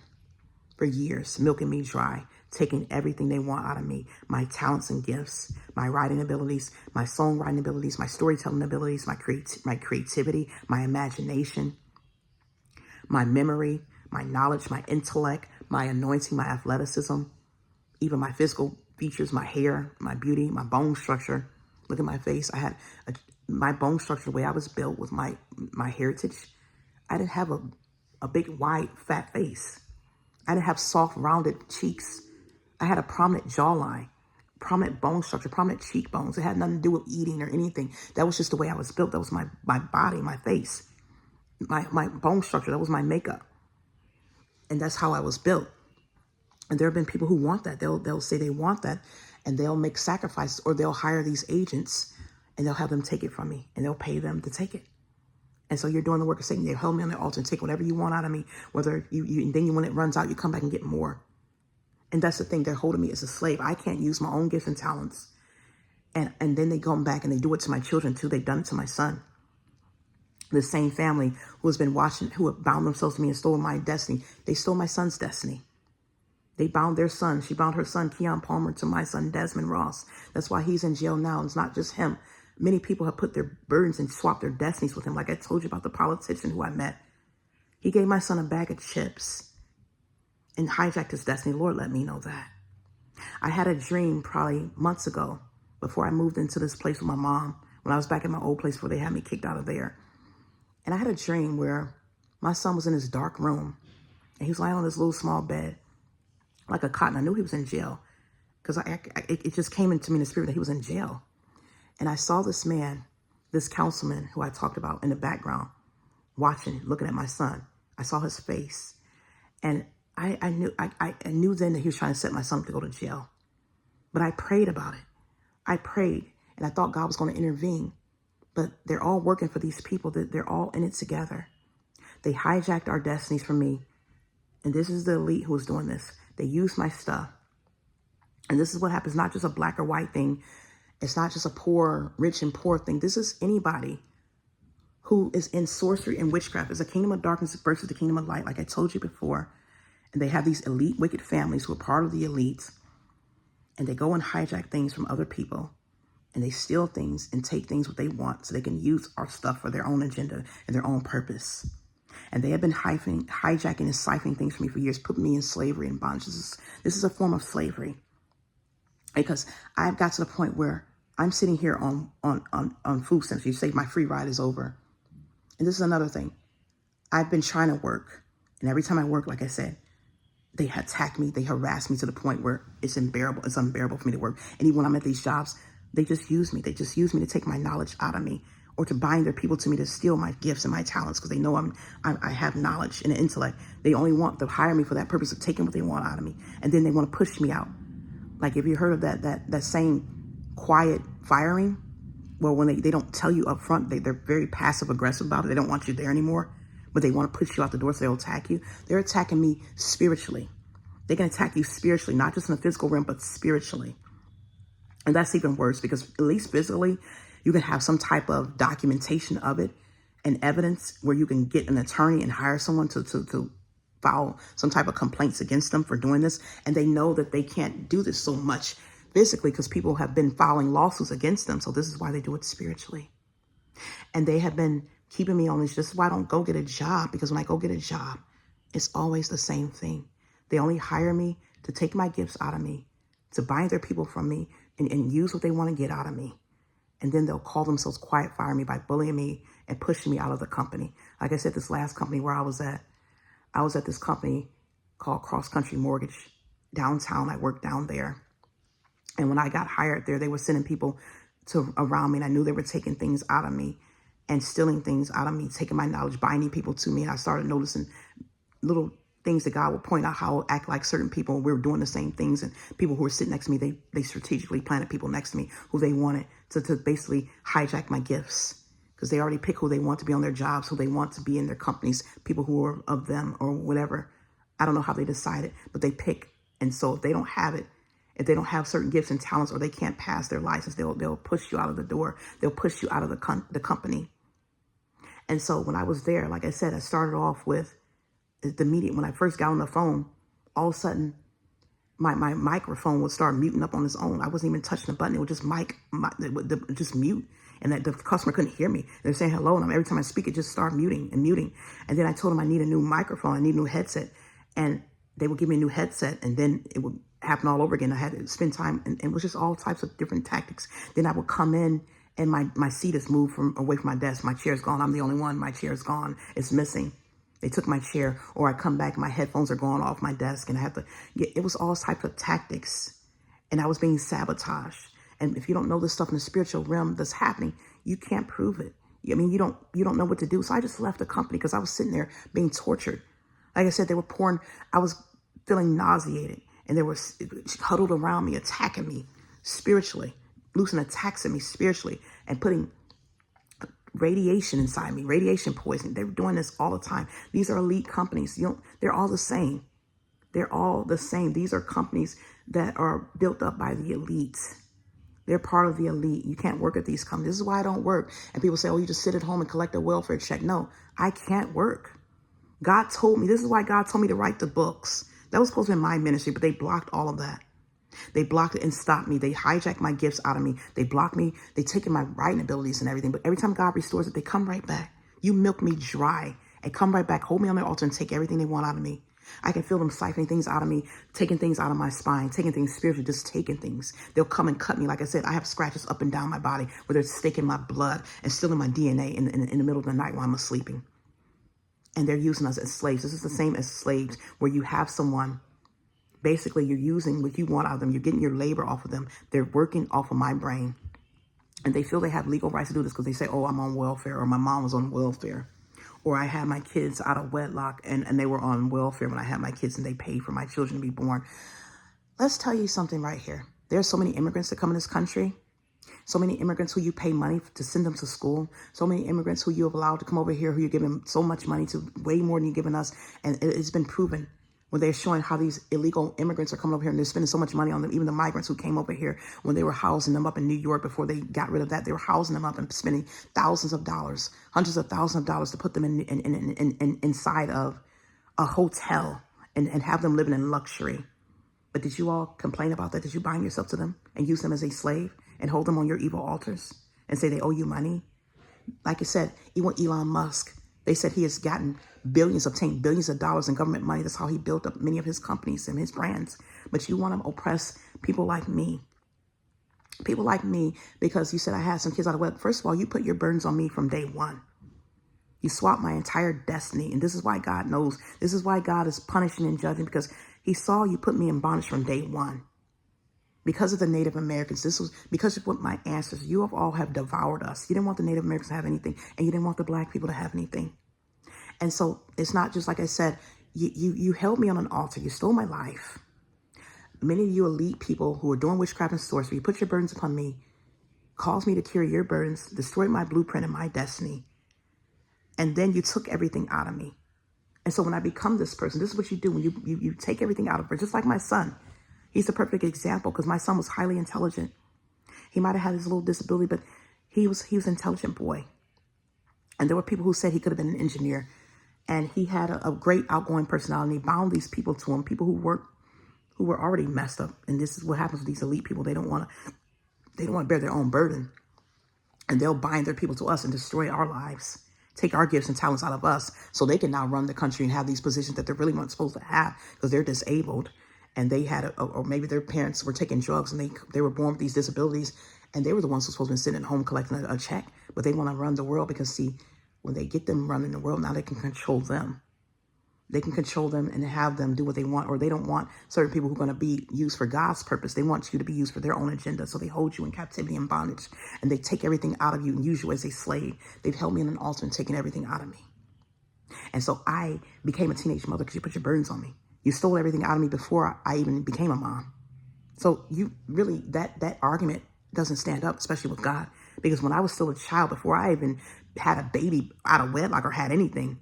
for years, milking me dry, taking everything they want out of me, my talents and gifts, my writing abilities, my songwriting abilities, my storytelling abilities, my creativity, my imagination, my memory, my knowledge, my intellect, my anointing, my athleticism, even my physical features, my hair, my beauty, my bone structure. Look at my face. I had my bone structure, the way I was built with my heritage. I didn't have a big, wide, fat face. I didn't have soft, rounded cheeks. I had a prominent jawline. prominent bone structure, prominent cheekbones. It had nothing to do with eating or anything. That was just the way I was built. That was my body, my face, my bone structure. That was my makeup. And that's how I was built. And there have been people who want that. They'll say they want that, and they'll make sacrifices, or they'll hire these agents and they'll have them take it from me, and they'll pay them to take it. And so you're doing the work of Satan. They hold me on the altar and take whatever you want out of me, whether and then when it runs out, you come back and get more. And that's the thing. They're holding me as a slave. I can't use my own gifts and talents. And then they come back and they do it to my children too. They've done it to my son. The same family who has been watching, who have bound themselves to me and stolen my destiny. They stole my son's destiny. They bound their son. She bound her son, Keon Palmer, to my son, Desmond Ross. That's why he's in jail now. It's not just him. Many people have put their burdens and swapped their destinies with him. Like I told you about the politician who I met. He gave my son a bag of chips and hijacked his destiny. Lord, let me know that. I had a dream probably months ago before I moved into this place with my mom, when I was back in my old place where they had me kicked out of there. And I had a dream where my son was in his dark room and he was lying on this little small bed, like a cot. And I knew he was in jail because it just came into me in the spirit that he was in jail. And I saw this man, this councilman who I talked about in the background, watching, looking at my son. I saw his face. And I knew then that he was trying to set my son up to go to jail. But I prayed about it. I prayed, and I thought God was going to intervene. But they're all working for these people. They're all in it together. They hijacked our destinies from me. And this is the elite who is doing this. They use my stuff. And this is what happens, not just a black or white thing. It's not just a poor, rich and poor thing. This is anybody who is in sorcery and witchcraft. It's a kingdom of darkness versus the kingdom of light, like I told you before. And they have these elite, wicked families who are part of the elites. And they go and hijack things from other people. And they steal things and take things what they want so they can use our stuff for their own agenda and their own purpose. And they have been hijacking and siphoning things from me for years, putting me in slavery and bondage. This is a form of slavery. Because I've got to the point where I'm sitting here on food stamps. You say my free ride is over. And this is another thing. I've been trying to work. And every time I work, like I said, they attack me. They harass me to the point where it's unbearable. It's unbearable for me to work. And even when I'm at these jobs, they just use me. They just use me to take my knowledge out of me, or to bind their people to me to steal my gifts and my talents, because they know I have knowledge and intellect. They only want to hire me for that purpose of taking what they want out of me. And then they want to push me out. Like, if you heard of that saying, quiet firing? Well, when they don't tell you up front, they're very passive aggressive about it. They don't want you there anymore, but they want to push you out the door, so they'll attack you. They're attacking me spiritually. They can attack you spiritually, not just in the physical realm, but spiritually. And that's even worse, because at least physically, you can have some type of documentation of it and evidence where you can get an attorney and hire someone to file some type of complaints against them for doing this. And they know that they can't do this so much physically because people have been filing lawsuits against them. So this is why they do it spiritually. And they have been keeping me on this. This is why I don't go get a job, because when I go get a job, it's always the same thing. They only hire me to take my gifts out of me, to bind their people from me, and use what they want to get out of me. And then they'll call themselves quiet fire me by bullying me and pushing me out of the company. Like I said, this last company where I was at this company called Cross Country Mortgage downtown. I worked down there. And when I got hired there, they were sending people around me. And I knew they were taking things out of me and stealing things out of me, taking my knowledge, binding people to me. And I started noticing little things that God would point out how I act like certain people. We were doing the same things, and people who were sitting next to me, they strategically planted people next to me who they wanted to basically hijack my gifts, because they already pick who they want to be on their jobs, who they want to be in their companies, people who are of them or whatever. I don't know how they decided, but they pick. And so if they don't have it, if they don't have certain gifts and talents, or they can't pass their license, they'll push you out of the door. They'll push you out of the company. And so when I was there, like I said, I started off with the media. When I first got on the phone, all of a sudden my microphone would start muting up on its own. I wasn't even touching the button. It would just just mute, and that the customer couldn't hear me. They're saying hello, and every time I speak, it just started muting and muting. And then I told them I need a new microphone, I need a new headset, and they would give me a new headset, and then it would happen all over again. I had to spend time, and it was just all types of different tactics. Then I would come in, and my seat is moved away from my desk. My chair's gone. I'm the only one. My chair's gone. It's missing. They took my chair. Or I come back, my headphones are gone off my desk, and I have to it was all types of tactics. and I was being sabotaged. And if you don't know this stuff in the spiritual realm that's happening, you can't prove it. I mean, you don't know what to do. So I just left the company because I was sitting there being tortured. Like I said, they were pouring, I was feeling nauseated, and they were huddled around me, attacking me spiritually, loosing attacks at me spiritually, and putting radiation inside me, radiation poisoning. They were doing this all the time. These are elite companies. They're all the same. They're all the same. These are companies that are built up by the elites. They're part of the elite. You can't work at these companies. This is why I don't work. And people say, oh, you just sit at home and collect a welfare check. No, I can't work. God told me, this is why God told me to write the books. That was supposed to be my ministry, but they blocked all of that. They blocked it and stopped me. They hijacked my gifts out of me. They blocked me. They taken my writing abilities and everything. But every time God restores it, they come right back. You milk me dry and come right back. Hold me on their altar and take everything they want out of me. I can feel them siphoning things out of me, taking things out of my spine, taking things spiritually, just taking things. They'll come and cut me. Like I said, I have scratches up and down my body where they're sticking my blood and stealing my DNA in the middle of the night while I'm sleeping. And they're using us as slaves. This is the same as slaves, where you have someone, basically you're using what you want out of them. You're getting your labor off of them. They're working off of my brain. And they feel they have legal rights to do this because they say, oh, I'm on welfare, or my mom was on welfare. Or I had my kids out of wedlock and they were on welfare when I had my kids, and they paid for my children to be born. Let's tell you something right here. There's so many immigrants that come in this country. So many immigrants who you pay money to send them to school. So many immigrants who you have allowed to come over here, who you're giving so much money to, way more than you're giving us. And it's been proven when they're showing how these illegal immigrants are coming over here and they're spending so much money on them. Even the migrants who came over here, when they were housing them up in New York before they got rid of that, they were housing them up and spending thousands of dollars, hundreds of thousands of dollars to put them inside of a hotel and have them living in luxury. But did you all complain about that? Did you bind yourself to them and use them as a slave and hold them on your evil altars and say they owe you money? Like I said, even Elon Musk, they said he has gotten obtained billions of dollars in government money. That's how he built up many of his companies and his brands. But you want to oppress people like me. People like me, because you said I had some kids out of web. First of all, you put your burdens on me from day one. You swapped my entire destiny. And this is why God knows. This is why God is punishing and judging, because he saw you put me in bondage from day one. Because of the Native Americans, this was because of what my ancestors, you all have devoured us. You didn't want the Native Americans to have anything, and you didn't want the black people to have anything. And so it's not just like I said, you held me on an altar. You stole my life. Many of you elite people who are doing witchcraft and sorcery, you put your burdens upon me, caused me to carry your burdens, destroyed my blueprint and my destiny. And then you took everything out of me. And so when I become this person, this is what you do when you take everything out of her, just like my son. He's a perfect example, because my son was highly intelligent. He might have had his little disability, but he was an intelligent boy. And there were people who said he could have been an engineer. And he had a great outgoing personality. He bound these people to him, people who were already messed up. And this is what happens with these elite people. They don't want to bear their own burden. And they'll bind their people to us and destroy our lives, take our gifts and talents out of us, so they can now run the country and have these positions that they're really not supposed to have, because they're disabled. And they had, or maybe their parents were taking drugs and they were born with these disabilities, and they were the ones who were supposed to be sitting at home collecting a check. But they want to run the world because, see, when they get them running the world, now they can control them. They can control them and have them do what they want, or they don't want certain people who are going to be used for God's purpose. They want you to be used for their own agenda. So they hold you in captivity and bondage, and they take everything out of you and use you as a slave. They've held me in an altar and taken everything out of me. And so I became a teenage mother because you put your burdens on me. You stole everything out of me before I even became a mom. So you really, that argument doesn't stand up, especially with God. Because when I was still a child, before I even had a baby out of wedlock or had anything,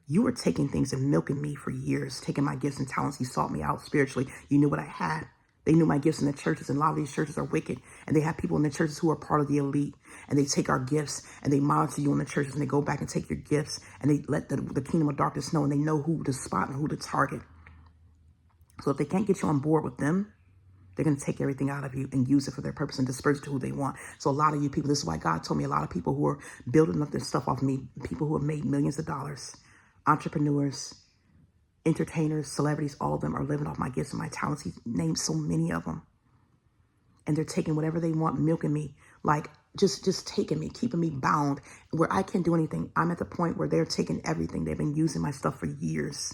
you were taking things and milking me for years, taking my gifts and talents. You sought me out spiritually. You knew what I had. They knew my gifts in the churches, and a lot of these churches are wicked. And they have people in the churches who are part of the elite, and they take our gifts and they monitor you in the churches, and they go back and take your gifts, and they let the kingdom of darkness know, and they know who to spot and who to target. So if they can't get you on board with them, they're going to take everything out of you and use it for their purpose and disperse it to who they want. So a lot of you people, this is why God told me, a lot of people who are building up their stuff off of me, people who have made millions of dollars, entrepreneurs, entertainers, celebrities, all of them are living off my gifts and my talents. He named so many of them. And they're taking whatever they want, milking me, like just taking me, keeping me bound where I can't do anything. I'm at the point where they're taking everything. They've been using my stuff for years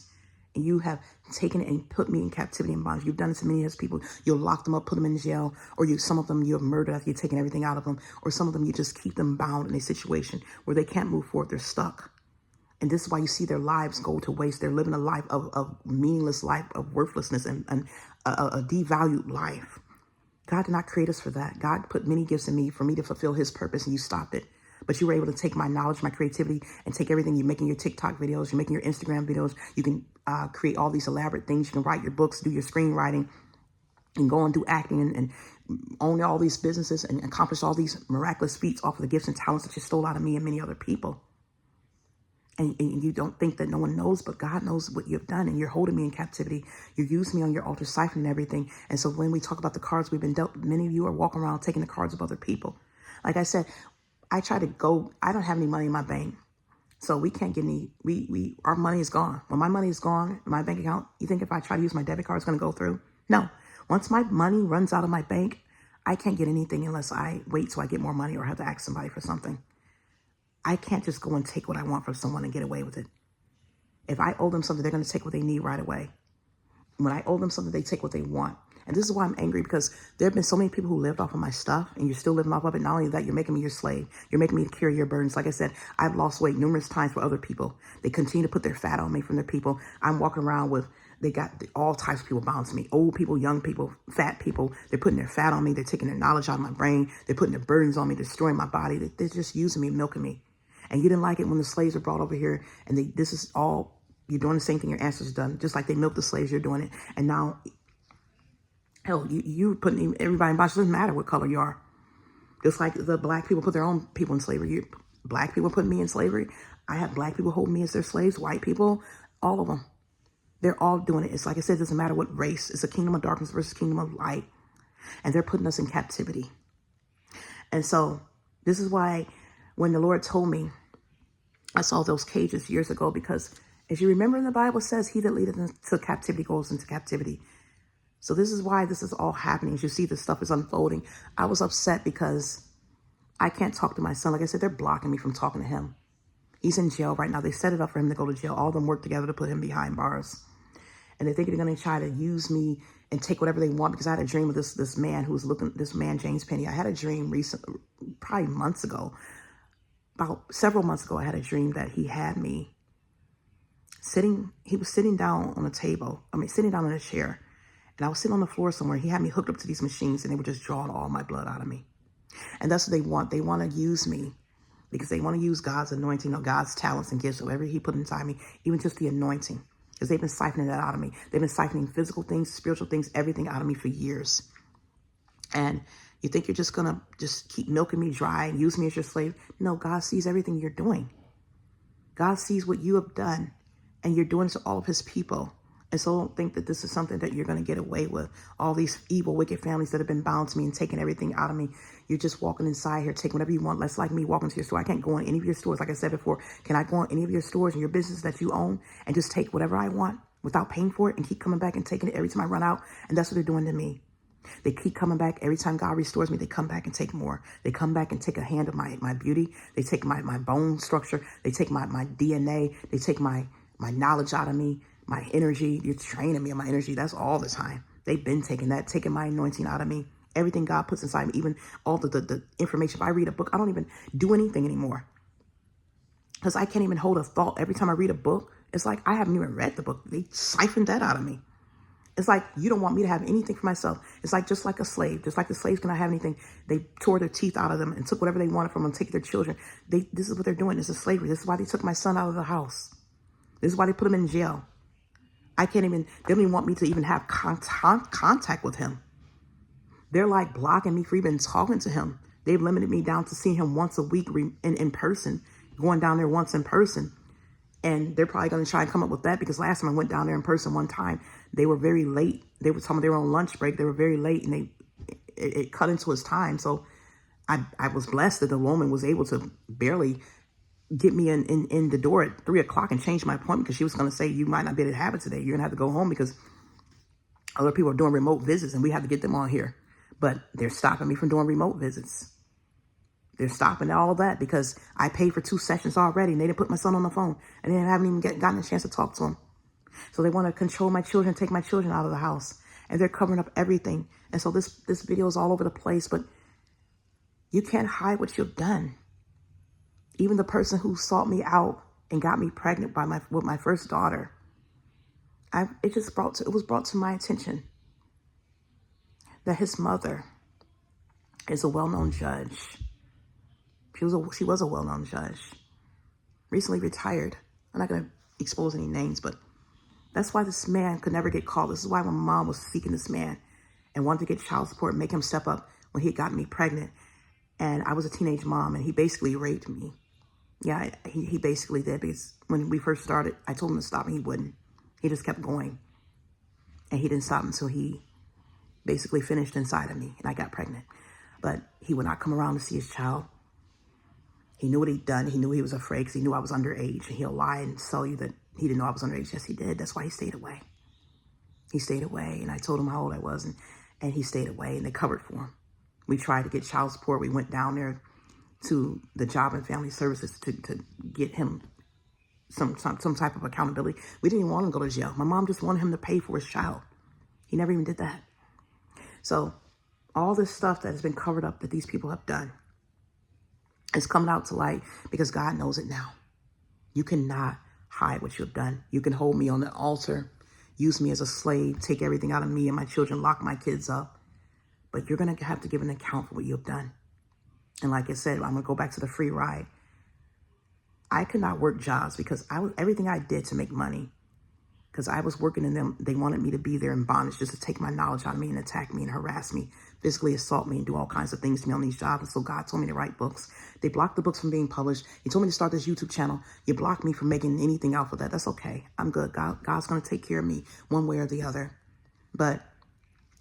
And you have taken it and put me in captivity and bondage. You've done it to many of those people. You'll lock them up, put them in jail, or some of them you have murdered after you've taken everything out of them, or some of them you just keep them bound in a situation where they can't move forward. They're stuck. And this is why you see their lives go to waste. They're living a life of meaningless life, of worthlessness, and a devalued life. God did not create us for that. God put many gifts in me for me to fulfill his purpose, and you stopped it. But you were able to take my knowledge, my creativity, and take everything. You're making your TikTok videos. You're making your Instagram videos. You can create all these elaborate things. You can write your books, do your screenwriting, and go and do acting and own all these businesses and accomplish all these miraculous feats off of the gifts and talents that you stole out of me and many other people. And you don't think that no one knows, but God knows what you've done, and you're holding me in captivity. You use me on your altar, siphoning everything. And so when we talk about the cards we've been dealt, many of you are walking around taking the cards of other people. Like I said, I don't have any money in my bank. So we can't get any, our money is gone. When my money is gone in my bank account, you think if I try to use my debit card, it's going to go through? No. Once my money runs out of my bank, I can't get anything unless I wait till I get more money or have to ask somebody for something. I can't just go and take what I want from someone and get away with it. If I owe them something, they're going to take what they need right away. When I owe them something, they take what they want. And this is why I'm angry, because there have been so many people who lived off of my stuff, and you're still living off of it. Not only that, you're making me your slave. You're making me carry your burdens. Like I said, I've lost weight numerous times for other people. They continue to put their fat on me from their people. I'm walking around with, they got all types of people bound to me. Old people, young people, fat people. They're putting their fat on me. They're taking their knowledge out of my brain. They're putting their burdens on me, destroying my body. They're just using me, milking me. And you didn't like it when the slaves were brought over here, and this is all, you're doing the same thing your ancestors done. Just like they milked the slaves, you're doing it. And now, hell, you putting everybody in bondage. It doesn't matter what color you are. Just like the black people put their own people in slavery. Black people put me in slavery. I have black people hold me as their slaves, white people, all of them. They're all doing it. It's like I said, it doesn't matter what race. It's a kingdom of darkness versus kingdom of light. And they're putting us in captivity. And so this is why when the Lord told me, I saw those cages years ago, because as you remember in the Bible, it says, he that leadeth into captivity goes into captivity. So this is why this is all happening. As you see, this stuff is unfolding. I was upset because I can't talk to my son. Like I said, they're blocking me from talking to him. He's in jail right now. They set it up for him to go to jail. All of them work together to put him behind bars. And they think they're going to try to use me and take whatever they want, because I had a dream of this man who was this man, James Penny. I had a dream recently, probably months ago. About several months ago, I had a dream that he had me he was sitting down on a table. Sitting down in a chair. And I was sitting on the floor somewhere. He had me hooked up to these machines, and they were just drawing all my blood out of me. And that's what they want. They want to use me because they want to use God's anointing or God's talents and gifts, whatever he put inside me, even just the anointing, because they've been siphoning that out of me. They've been siphoning physical things, spiritual things, everything out of me for years. And you think you're just going to just keep milking me dry and use me as your slave? No, God sees everything you're doing. God sees what you have done, and you're doing to all of his people. And so don't think that this is something that you're going to get away with. All these evil, wicked families that have been bound to me and taking everything out of me. You're just walking inside here, taking whatever you want. That's like me walking to your store. I can't go in any of your stores. Like I said before, can I go in any of your stores and your business that you own and just take whatever I want without paying for it and keep coming back and taking it every time I run out? And that's what they're doing to me. They keep coming back. Every time God restores me, they come back and take more. They come back and take a hand of my beauty. They take my bone structure. They take my DNA. They take my knowledge out of me, my energy. You're training me on my energy. That's all the time. They've been taking that, taking my anointing out of me. Everything God puts inside me, even all the information. If I read a book, I don't even do anything anymore, because I can't even hold a thought. Every time I read a book, it's like I haven't even read the book. They siphoned that out of me. It's like, you don't want me to have anything for myself. It's like, just like a slave, just like the slaves cannot have anything. They tore their teeth out of them and took whatever they wanted from them, take their children. This is what they're doing. This is slavery. This is why they took my son out of the house. This is why they put him in jail. They don't even want me to even have contact with him. They're like blocking me for even talking to him. They've limited me down to seeing him once a week in person, going down there once in person. And they're probably going to try and come up with that, because last time I went down there in person one time, they were very late. They were telling me they were on lunch break. They were very late, and it cut into his time. So I was blessed that the woman was able to barely get me in the door at 3 o'clock and change my appointment, because she was going to say, you might not be able to have it today. You're going to have to go home because other people are doing remote visits and we have to get them on here. But they're stopping me from doing remote visits. They're stopping all of that because I paid for 2 sessions already, and they didn't put my son on the phone, and they haven't even gotten a chance to talk to him. So they want to control my children, take my children out of the house. And they're covering up everything. And so this video is all over the place, but you can't hide what you've done. Even the person who sought me out and got me pregnant with my first daughter, it was brought to my attention that his mother is a well-known judge. She was a well-known judge, recently retired. I'm not going to expose any names, but that's why this man could never get caught. This is why my mom was seeking this man and wanted to get child support and make him step up when he got me pregnant. And I was a teenage mom, and he basically raped me. Yeah, he basically did, because when we first started, I told him to stop, and he wouldn't. He just kept going. And he didn't stop until he basically finished inside of me, and I got pregnant. But he would not come around to see his child. He knew what he'd done. He knew he was afraid because he knew I was underage. And he'll lie and tell you that he didn't know I was underage. Yes, he did. That's why he stayed away. He stayed away, and I told him how old I was, and he stayed away, and they covered for him. We tried to get child support. We went down there to the Job and Family Services to get him some type of accountability. We didn't even want him to go to jail. My mom just wanted him to pay for his child. He never even did that. So all this stuff that has been covered up that these people have done is coming out to light because God knows it now. You cannot hide what you have done. You can hold me on the altar, use me as a slave, take everything out of me and my children, lock my kids up. But you're going to have to give an account for what you have done. And like I said, I'm going to go back to the free ride. I could not work jobs because everything I did to make money, because I was working in them, they wanted me to be there in bondage just to take my knowledge out of me and attack me and harass me, physically assault me and do all kinds of things to me on these jobs. And so God told me to write books. They blocked the books from being published. He told me to start this YouTube channel. You blocked me from making anything out of that. That's okay. I'm good. God's going to take care of me one way or the other. But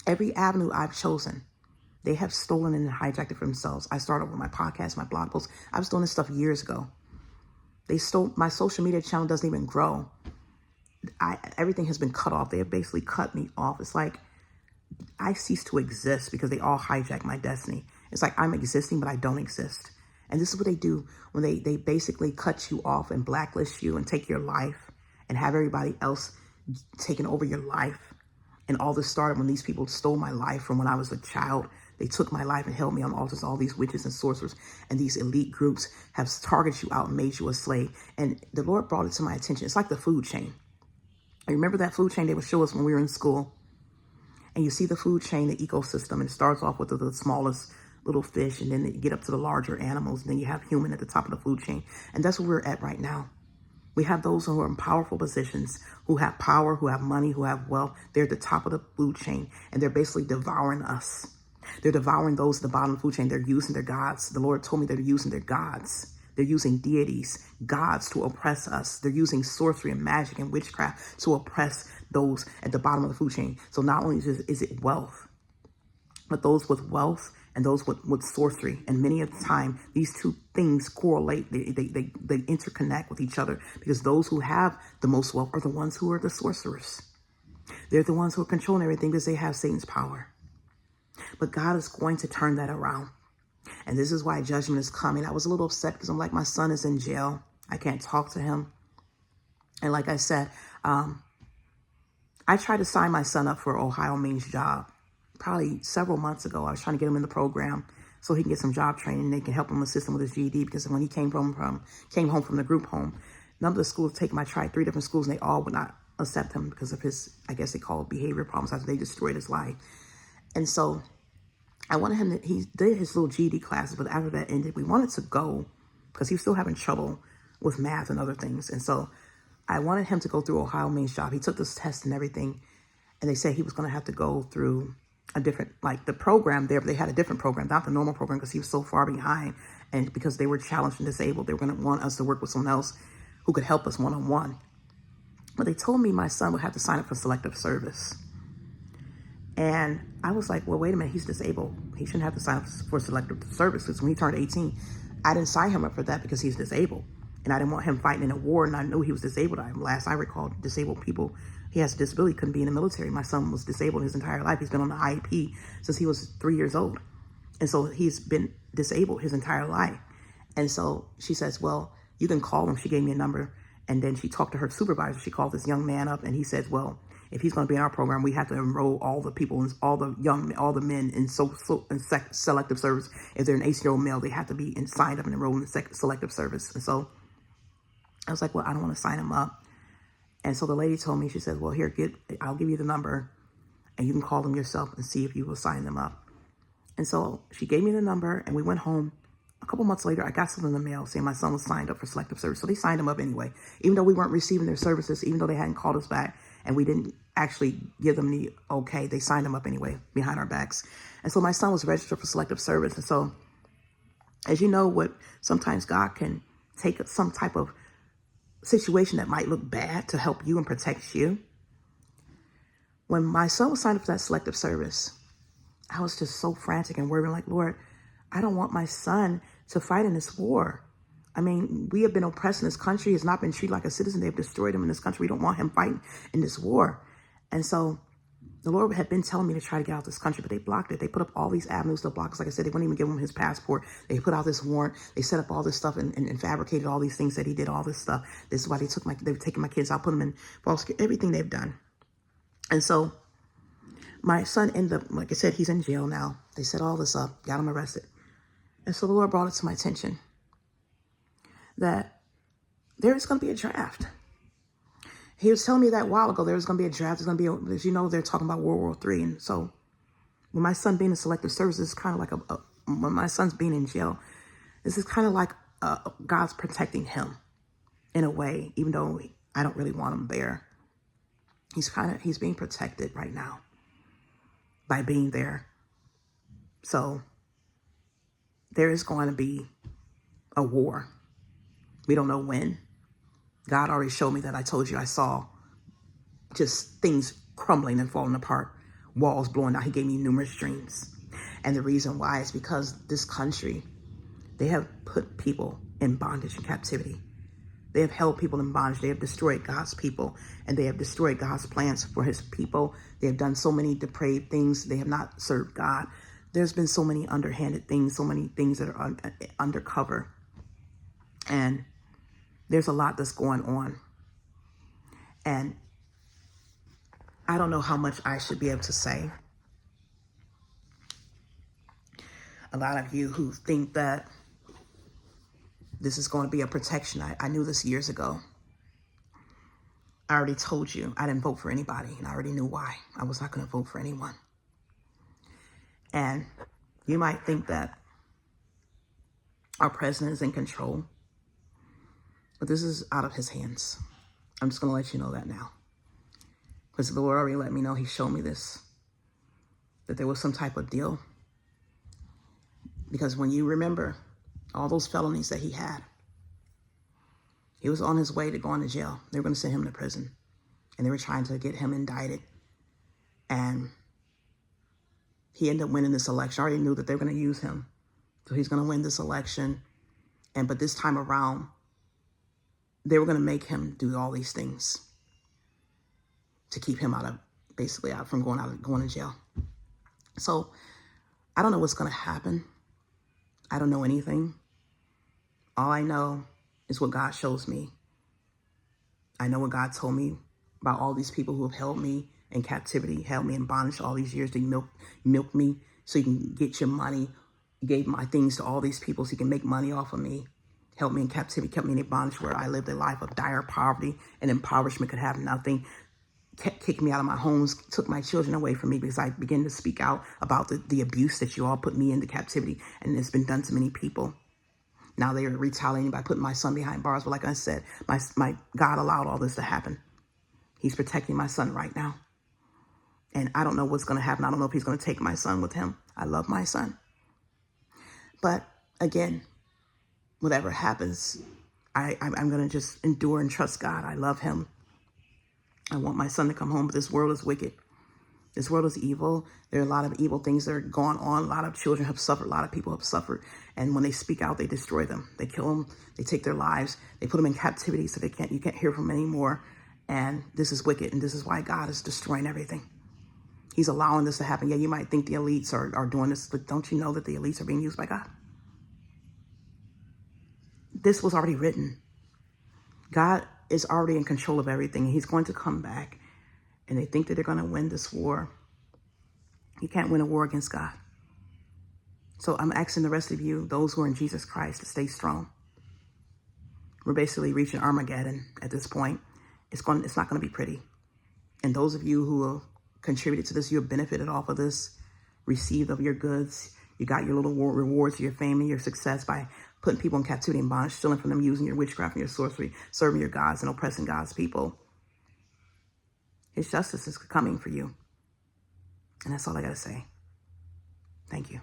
every avenue I've chosen, they have stolen and hijacked it for themselves. I started with my podcast, my blog posts. I was doing this stuff years ago. They stole my social media channel, doesn't even grow. Everything has been cut off. They have basically cut me off. It's like I cease to exist because they all hijack my destiny. It's like I'm existing, but I don't exist. And this is what they do when they basically cut you off and blacklist you and take your life and have everybody else taking over your life. And all this started when these people stole my life from when I was a child. They took my life and held me on altars. All these witches and sorcerers and these elite groups have targeted you out and made you a slave. And the Lord brought it to my attention. It's like the food chain. I remember that food chain they would show us when we were in school. And you see the food chain, the ecosystem, and it starts off with the smallest little fish, and then you get up to the larger animals, and then you have human at the top of the food chain. And that's where we're at right now. We have those who are in powerful positions, who have power, who have money, who have wealth. They're at the top of the food chain, and they're basically devouring us. They're devouring those at the bottom of the food chain. They're using their gods. The Lord told me they're using their gods. They're using deities, gods, to oppress us. They're using sorcery and magic and witchcraft to oppress those at the bottom of the food chain. So not only is it wealth, but those with wealth and those with sorcery. And many of the time, these two things correlate. They interconnect with each other, because those who have the most wealth are the ones who are the sorcerers. They're the ones who are controlling everything because they have Satan's power. But God is going to turn that around. And this is why judgment is coming. I was a little upset because I'm like, my son is in jail. I can't talk to him. And like I said, I tried to sign my son up for Ohio Means job probably several months ago. I was trying to get him in the program so he can get some job training. They can help him, assist him with his GED, because when he came home from the group home, none of the schools take him. I tried 3 different schools, and they all would not accept him because of his, I guess they call it behavior problems after they destroyed his life. And so I wanted him he did his little GED classes, but after that ended, we wanted to go because he was still having trouble with math and other things. And so I wanted him to go through Ohio Means job. He took this test and everything, and they said he was going to have to go through a different, like the program there, but they had a different program, not the normal program, because he was so far behind. And because they were challenged and disabled, they were going to want us to work with someone else who could help us one-on-one. But they told me my son would have to sign up for selective service. And I was like, well, wait a minute, he's disabled. He shouldn't have to sign up for selective service, because when he turned 18, I didn't sign him up for that because he's disabled. And I didn't want him fighting in a war, and I knew he was disabled. Last I recall, disabled people, he has a disability, couldn't be in the military. My son was disabled his entire life. He's been on the IEP since he was 3 years old. And so he's been disabled his entire life. And so she says, well, you can call him. She gave me a number, And then she talked to her supervisor. She called this young man up and he said, well, if he's going to be in our program, we have to enroll all the people, all the men in selective service. If they're an 18-year-old male, they have to be signed up and enrolled in selective service. And so I was like, well, I don't want to sign them up. And so the lady told me, she said, well, here, I'll give you the number and you can call them yourself and see if you will sign them up. And so she gave me the number and we went home. A couple months later, I got something in the mail saying my son was signed up for selective service. So they signed him up anyway, even though we weren't receiving their services, even though they hadn't called us back and we didn't actually give them the okay, they signed him up anyway behind our backs. And so my son was registered for selective service. And so, as you know, what sometimes God can take some type of situation that might look bad to help you and protect you. When my son was signed up for that selective service, I was just so frantic and worried, like, Lord, I don't want my son to fight in this war. I mean, we have been oppressed in this country. He's not been treated like a citizen. They've destroyed him in this country. We don't want him fighting in this war. And so the Lord had been telling me to try to get out of this country, but they blocked it. They put up all these avenues to block us. Like I said, they wouldn't even give him his passport. They put out this warrant. They set up all this stuff and fabricated all these things that he did, all this stuff. This is why they've taken my kids out, put them in false, everything they've done. And so my son ended up, like I said, he's in jail now. They set all this up, got him arrested. And so the Lord brought it to my attention that there is going to be a draft. He was telling me that a while ago, there was going to be a draft. There's going to be, as you know, they're talking about World War III. And so when my son being in selective service, it's kind of like when my son's being in jail, this is kind of like God's protecting him in a way, even though I don't really want him there. He's being protected right now by being there. So there is going to be a war. We don't know when. God already showed me that. I told you I saw just things crumbling and falling apart, walls blowing out. He gave me numerous dreams. And the reason why is because this country, they have put people in bondage and captivity. They have held people in bondage. They have destroyed God's people, and they have destroyed God's plans for his people. They have done so many depraved things. They have not served God. There's been so many underhanded things, so many things that are undercover. And there's a lot that's going on. And I don't know how much I should be able to say. A lot of you who think that this is going to be a protection, I knew this years ago. I already told you I didn't vote for anybody, and I already knew why. I was not going to vote for anyone. And you might think that our president is in control, but this is out of his hands. I'm just going to let you know that now. Because the Lord already let me know, he showed me this, that there was some type of deal. Because when you remember all those felonies that he had, he was on his way to going to jail. They were going to send him to prison. And they were trying to get him indicted. And he ended up winning this election. I already knew that they were going to use him. So he's going to win this election. But this time around, they were going to make him do all these things to keep him out from going to jail. So I don't know what's going to happen. I don't know anything. All I know is what God shows me. I know what God told me about all these people who have held me in captivity, held me in bondage all these years. They milked me so you can get your money. You gave my things to all these people so you can make money off of me. Held me in captivity, kept me in a bondage where I lived a life of dire poverty and impoverishment, could have nothing. Kicked me out of my homes, took my children away from me because I began to speak out about the abuse that you all put me into captivity. And it's been done to many people. Now they are retaliating by putting my son behind bars. But like I said, my God allowed all this to happen. He's protecting my son right now. And I don't know what's going to happen. I don't know if he's going to take my son with him. I love my son. But again, whatever happens, I'm going to just endure and trust God. I love him. I want my son to come home, but this world is wicked. This world is evil. There are a lot of evil things that are going on. A lot of children have suffered. A lot of people have suffered. And when they speak out, they destroy them. They kill them. They take their lives. They put them in captivity so you can't hear from them anymore. And this is wicked. And this is why God is destroying everything. He's allowing this to happen. Yeah, you might think the elites are doing this, but don't you know that the elites are being used by God? This was already written. God is already in control of everything. He's going to come back, and they think that they're going to win this war. You can't win a war against God. So I'm asking the rest of you, those who are in Jesus Christ, to stay strong. We're basically reaching Armageddon at this point. It's not going to be pretty. And those of you who have contributed to this, you have benefited off of this, received of your goods. You got your little rewards, your fame and your success by putting people in captivity and bondage, stealing from them, using your witchcraft and your sorcery, serving your gods and oppressing God's people. His justice is coming for you. And that's all I got to say. Thank you.